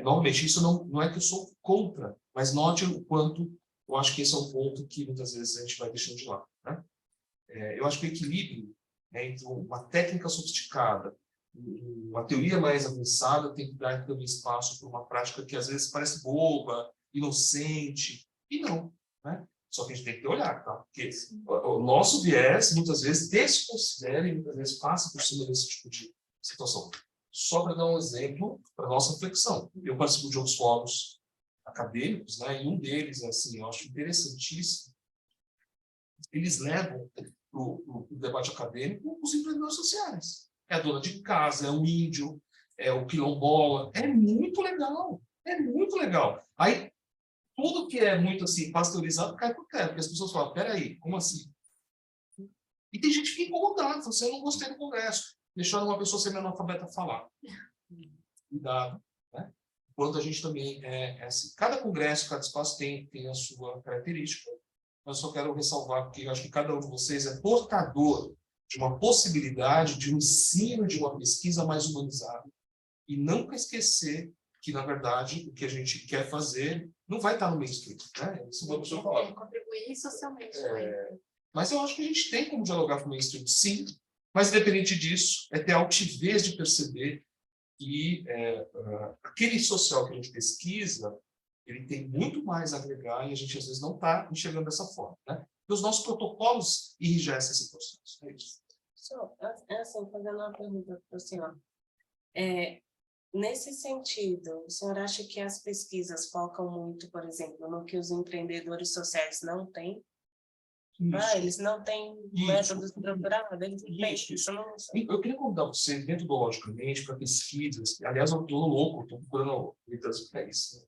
Novamente, isso não é que eu sou contra, mas note o quanto eu acho que esse é um ponto que muitas vezes a gente vai deixando de lado. Né? Eu acho que o equilíbrio, né, entre uma técnica sofisticada, uma teoria mais avançada, tem que dar também espaço para uma prática que às vezes parece boba, inocente, e não. Né? Só que a gente tem que ter olhar, tá? Porque o nosso viés, muitas vezes, desconsidera e muitas vezes passa por cima desse tipo de situação. Só para dar um exemplo para a nossa reflexão. Eu participo de outros fóruns acadêmicos, né? E um deles, assim, eu acho interessantíssimo, eles levam para o debate acadêmico os empreendedores sociais. É a dona de casa, é o índio, é o quilombola. É muito legal. É muito legal. Aí, tudo que é muito assim, pasteurizado, cai por terra. Porque as pessoas falam, peraí, como assim? E tem gente que fica incomodada. Você não gostei do congresso. Deixando uma pessoa semi-analfabeta falar. Cuidado. Né? Enquanto a gente também assim, cada congresso, cada espaço tem a sua característica. Mas eu só quero ressalvar, porque eu acho que cada um de vocês é portador de uma possibilidade de um ensino, de uma pesquisa mais humanizada. E nunca esquecer que, na verdade, o que a gente quer fazer não vai estar no mainstream. Né? Isso vamos falar. Contribuir socialmente. Mas eu acho que a gente tem como dialogar com o mainstream, sim. Mas, independente disso, é ter a altivez de perceber que aquele social que a gente pesquisa, ele tem muito mais a agregar e a gente, às vezes, não está enxergando dessa forma. Né? E os nossos protocolos enrijecem esse processo. É isso. Assim, fazendo uma pergunta para o senhor. Nesse sentido, o senhor acha que as pesquisas focam muito, por exemplo, no que os empreendedores sociais não têm? Eles não têm método estruturado, eles não têm isso. Eu queria convidar vocês, metodologicamente, para pesquisas. Aliás, eu estou louco, estou procurando muitas para isso.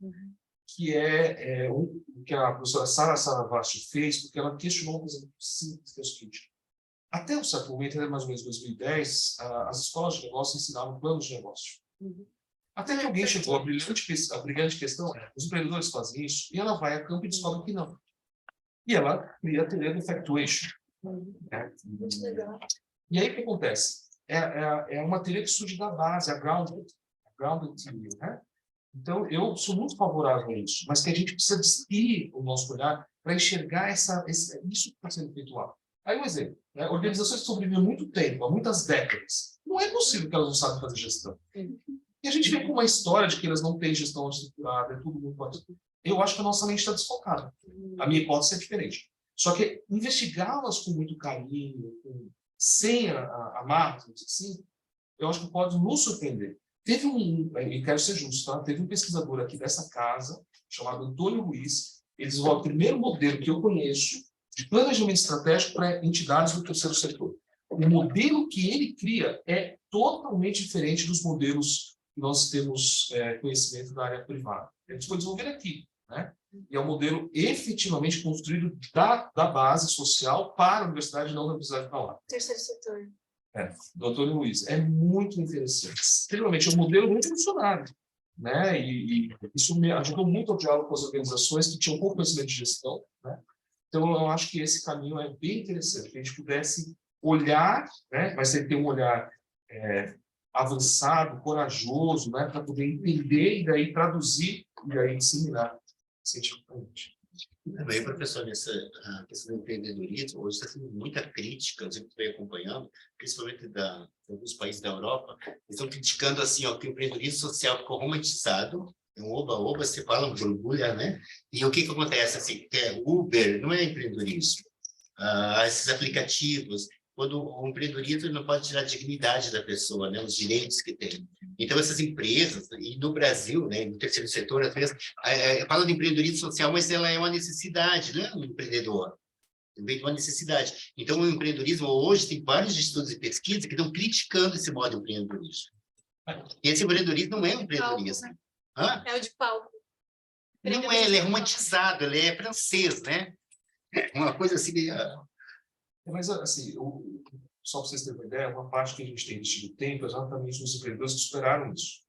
Que é o que a professora Sara Saravasti fez, porque ela questionou uma coisa simples, que é o seguinte. Até um certo momento, até mais ou menos 2010, as escolas de negócio ensinavam planos de negócio. Até que alguém chegou, a brilhante questão é, os empreendedores fazem isso, e ela vai a campo e descobre que não. E ela cria a teoria do effectuation. Muito legal. E aí o que acontece? É uma teoria que surge da base, a grounded theory. Né? Então, eu sou muito favorável a isso, mas que a gente precisa despir o nosso olhar para enxergar isso que está sendo feito lá. Aí um exemplo, né? Organizações que sobrevivem muito tempo, há muitas décadas, não é possível que elas não saibam fazer gestão. E a gente vem com uma história de que elas não têm gestão estruturada, é tudo muito mais. Eu acho que a nossa mente está desfocada. A minha hipótese é diferente. Só que investigá-las com muito carinho, sem amarras, assim, eu acho que pode nos surpreender. Teve e quero ser justo, tá? Teve um pesquisador aqui dessa casa, chamado Antônio Ruiz, ele desenvolveu o primeiro modelo que eu conheço de planejamento estratégico para entidades do terceiro setor. O modelo que ele cria é totalmente diferente dos modelos que nós temos conhecimento da área privada. Ele foi desenvolvido aqui, né? E é um modelo efetivamente construído da base social para a universidade, não da universidade para lá. Terceiro setor. Do Antônio Luiz. É muito interessante. Extremamente, é um modelo muito funcionário. né? E isso me ajudou muito ao diálogo com as organizações que tinham pouco conhecimento de gestão, né? Então, eu acho que esse caminho é bem interessante, que a gente pudesse olhar, né? Mas ter um olhar avançado, corajoso, né? Para poder entender e daí traduzir e aí disseminar cientificamente. Também, professor, nessa questão do empreendedorismo, hoje está tendo muita crítica, eu estou acompanhando, principalmente de alguns países da Europa, eles estão criticando assim, ó, que o empreendedorismo social ficou romantizado, é um oba-oba, você fala, um borbulha, né? E o que acontece, assim, que é Uber, não é empreendedorismo. Esses aplicativos, quando o empreendedorismo não pode tirar a dignidade da pessoa, né, os direitos que tem. Então, essas empresas, e no Brasil, né, no terceiro setor, às vezes, fala de empreendedorismo social, mas ela é uma necessidade, né, um empreendedor. Vem de uma necessidade. Então, o empreendedorismo, hoje, tem vários estudos e pesquisas que estão criticando esse modo de empreendedorismo. E esse empreendedorismo não é um empreendedorismo. Hã? É o de palco. Não é, ele é romantizado, ele é francês, né? Uma coisa assim... Mas, assim, só para vocês terem uma ideia, uma parte que a gente tem investido tempo é exatamente nos empreendedores que superaram isso,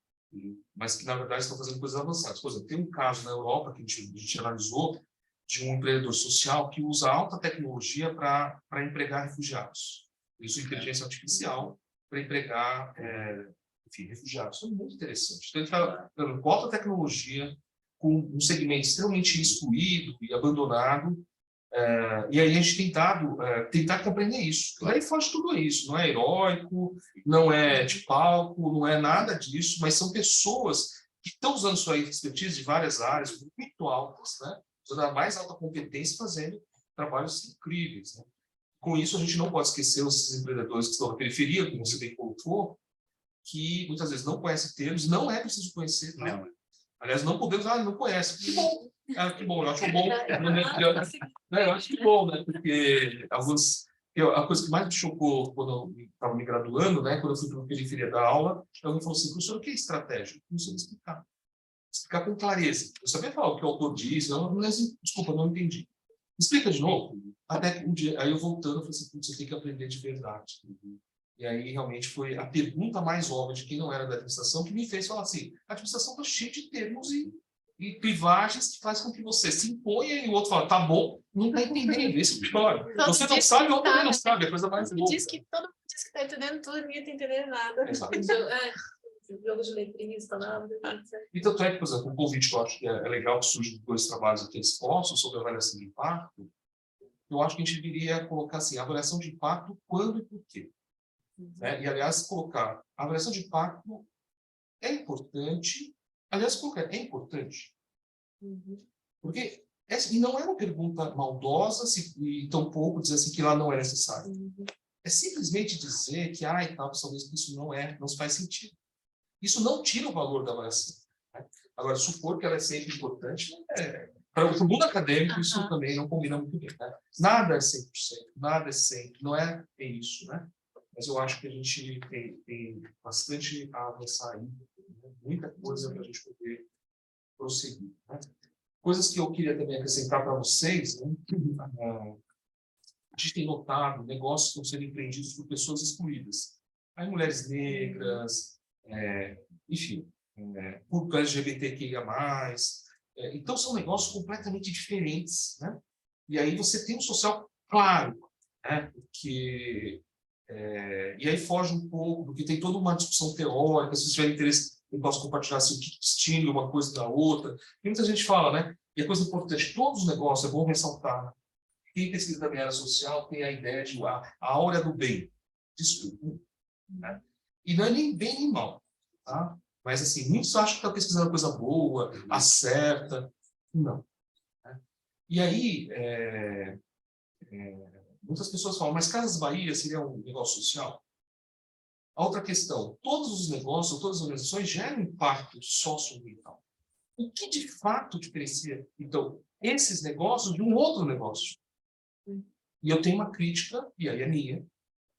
mas que, na verdade, estão fazendo coisas avançadas. Por exemplo, tem um caso na Europa que a gente analisou de um empreendedor social que usa alta tecnologia para empregar refugiados. Isso é inteligência artificial para empregar, enfim, refugiados. Isso é muito interessante. Então, ele está dando com alta tecnologia, com um segmento extremamente excluído e abandonado. E aí a gente tentar compreender isso. Aí foge tudo isso, não é heróico, não é de palco, não é nada disso, mas são pessoas que estão usando sua expertise de várias áreas, muito altas, né? Usando a mais alta competência, fazendo trabalhos incríveis, né? Com isso, a gente não pode esquecer os empreendedores que estão na periferia, como você bem colocou, que muitas vezes não conhecem termos, não é preciso conhecer. Tá? Não. Aliás, não podemos, não conhece. Que bom. Que bom, eu acho bom. Eu acho que bom, né? Porque a coisa que mais me chocou quando eu estava me graduando, né? Quando eu fui para a periferia da aula, alguém falou assim, professor, o que é estratégia? Eu não sei explicar. Explicar com clareza. Eu sabia falar o que o autor disse, mas, desculpa, não entendi. Explica de novo. Até que um dia, aí eu voltando, eu falei assim, você tem que aprender de verdade. E aí, realmente, foi a pergunta mais óbvia de quem não era da administração que me fez falar assim, a administração está cheia de termos e privagens que faz com que você se imponha e o outro fala, tá bom, não está entendendo, esse é o pior. Você não sabe, o outro também não sabe, é a coisa mais louca. Todo mundo diz que está entendendo tudo, ninguém está entendendo nada. Jogo de letrinhas, tá nada. E tanto é que, por exemplo, um convite que eu acho que é legal que surge de dois trabalhos aqui expostos sobre avaliação de impacto, eu acho que a gente deveria colocar assim, avaliação de impacto quando e por quê. Né? E, aliás, colocar a avaliação de impacto é importante. Aliás, colocar é importante. Porque e não é uma pergunta maldosa e tampouco dizer assim que ela não é necessária. É simplesmente dizer que, talvez isso não faz sentido. Isso não tira o valor da avaliação. Né? Agora, supor que ela é sempre importante, para o mundo acadêmico, isso também não combina muito bem. Né? Nada é 100%, nada é 100%, não é isso, né? Mas eu acho que a gente tem bastante a avançar ainda, né? Muita coisa para a gente poder prosseguir. Né? Coisas que eu queria também acrescentar para vocês, né? A gente tem notado negócios que estão sendo empreendidos por pessoas excluídas. Aí mulheres negras, enfim, por LGBTQIA+. Então, são negócios completamente diferentes. Né? E aí você tem um social claro, né? Porque... e aí foge um pouco, porque tem toda uma discussão teórica, se vocês tiverem interesse, eu posso compartilhar assim, o que distingue uma coisa da outra. E muita gente fala, né? E a coisa importante, todos os negócios, é bom ressaltar, quem pesquisa da minha área social tem a ideia de a áurea do bem, desculpa. Né? E não é nem bem nem mal, tá? Mas, assim, muitos acham que estão pesquisando coisa boa, acerta. Não. Né? E aí, muitas pessoas falam, mas Casas Bahia seria um negócio social? A outra questão, todos os negócios, todas as organizações geram impacto socioambiental. O que de fato diferencia, então, esses negócios de um outro negócio? E eu tenho uma crítica, e aí é minha,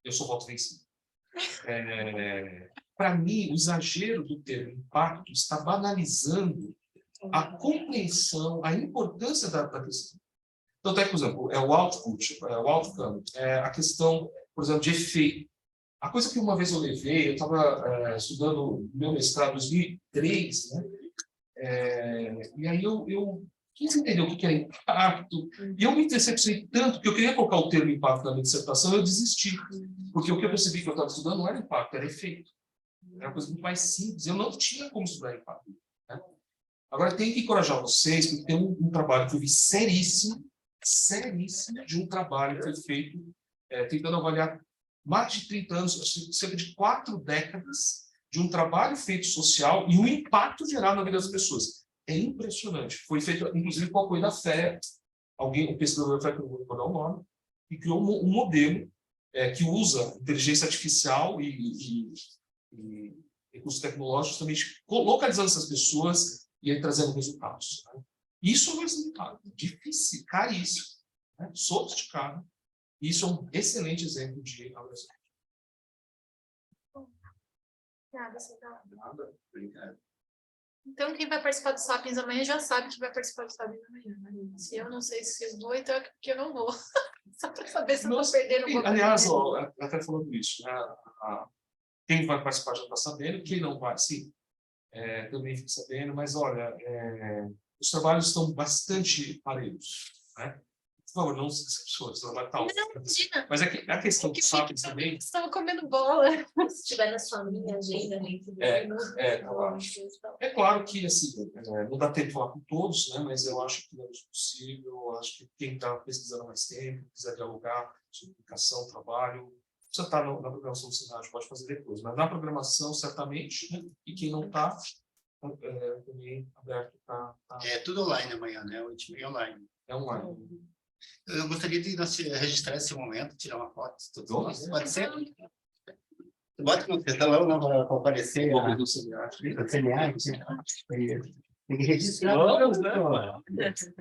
eu sou voto vencido. Para mim, o exagero do termo impacto está banalizando a compreensão, a importância da questão. Então, por exemplo, o output, o outcome, a questão, por exemplo, de efeito. A coisa que uma vez eu levei, eu estava estudando meu mestrado em 2003, né? E aí eu quis entender o que era impacto, e eu me decepcionei tanto que eu queria colocar o termo impacto na minha dissertação e eu desisti, porque o que eu percebi que eu estava estudando não era impacto, era efeito. Era uma coisa muito mais simples, eu não tinha como estudar impacto. Né? Agora, tem que encorajar vocês, porque tem um trabalho que eu vi seríssimo, de um trabalho que foi feito tentando avaliar mais de 30 anos, cerca de 4 décadas, de um trabalho feito social e o impacto gerado na vida das pessoas. É impressionante. Foi feito, inclusive, com o apoio da FEA, um pesquisador da FEA, que eu não vou dar o nome, e criou um modelo que usa inteligência artificial e recursos tecnológicos, também localizando essas pessoas e aí trazendo resultados. Né? Isso é um resultado difícil, caríssimo, né? Sofisticado. Isso é um excelente exemplo de avaliação. Obrigada, Cida. Nada, obrigado. Então, quem vai participar do Sapiens amanhã já sabe que vai participar do Sapiens amanhã. Né? Se eu não sei se eu vou, então é porque eu não vou. Só para saber se eu estou perdendo alguma coisa. Aliás, até falando isso, né? Quem vai participar já está sabendo, quem não vai, sim, também fica sabendo, mas olha, os trabalhos estão bastante parelhos, né? Por favor, não se decepcione, o trabalho está ótimo. Mas a questão do Sapiens também... Estava comendo bola. Se tiver na sua minha agenda, tá lá. É claro que, assim, não dá tempo de falar com todos, né? Mas eu acho que não é possível, eu acho que quem está pesquisando mais tempo, quiser dialogar sobre educação, trabalho, precisa estar na programação do cenário, pode fazer depois, mas na programação, certamente, né? E quem não está, também aberto para... É tudo online amanhã, né? O último é online. É online. Eu gostaria de nós registrar esse momento, tirar uma foto. Pode ser? Bota no telão lá para aparecer Do cenário. o CNA. Tem que registrar. Vamos, né?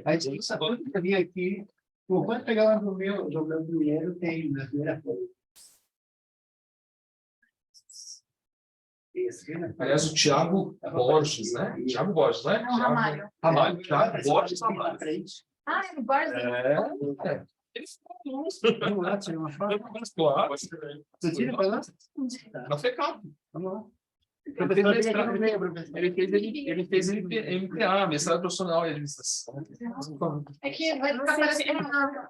A gente só pode vir aqui. Pode pegar lá no meu primeiro, tem na primeira folha. Aliás, o Thiago Borges, né? Thiago Borges, né? Não, Ramalho. Ramalho. Thiago Borges Ramalho. Ah, é no Borges? Ele ficou Vamos lá, tirar uma foto. claro. Tu tira para nós? Na FECAP. Vamos lá. Ele fez MPA, mestrado profissional em administração. É que vai ficar parecendo Não.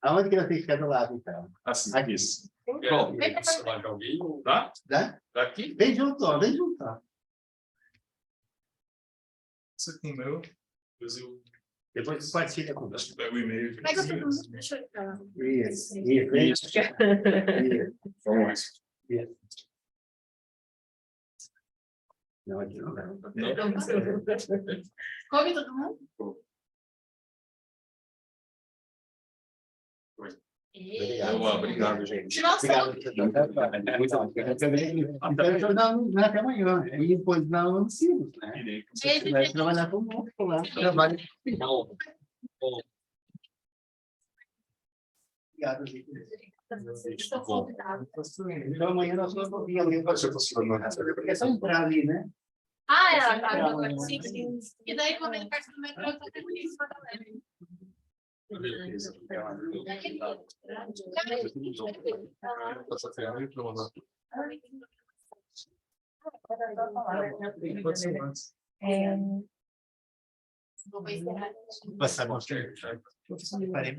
Aonde que eu tenho que ficar do lado, então? Assim, aqui. Bom, celular de alguém, tá? Dá? Daqui? Vem junto, ó, vem junto. Ó. Isso aqui é o meu. Depois eu Depois compartilha com acho que pego o e-mail. Pega todo mundo, deixa eu falar. Isso. Vamos. Não, aqui não dá. Come todo mundo? Obrigado, gente. Nossa, Não, até amanhã. E depois não anunciamos, né? Você vai trabalhar conosco lá. Trabalho. Obrigado, gente. estão convidados. Então amanhã nós vamos vir ali. Porque é só entrar ali, né? Ah, é, agora sim, sim. E daí, quando ele parte do metrô, eu tô tendo isso com a galera. Vou encerrar. Passar bastante. Obrigado.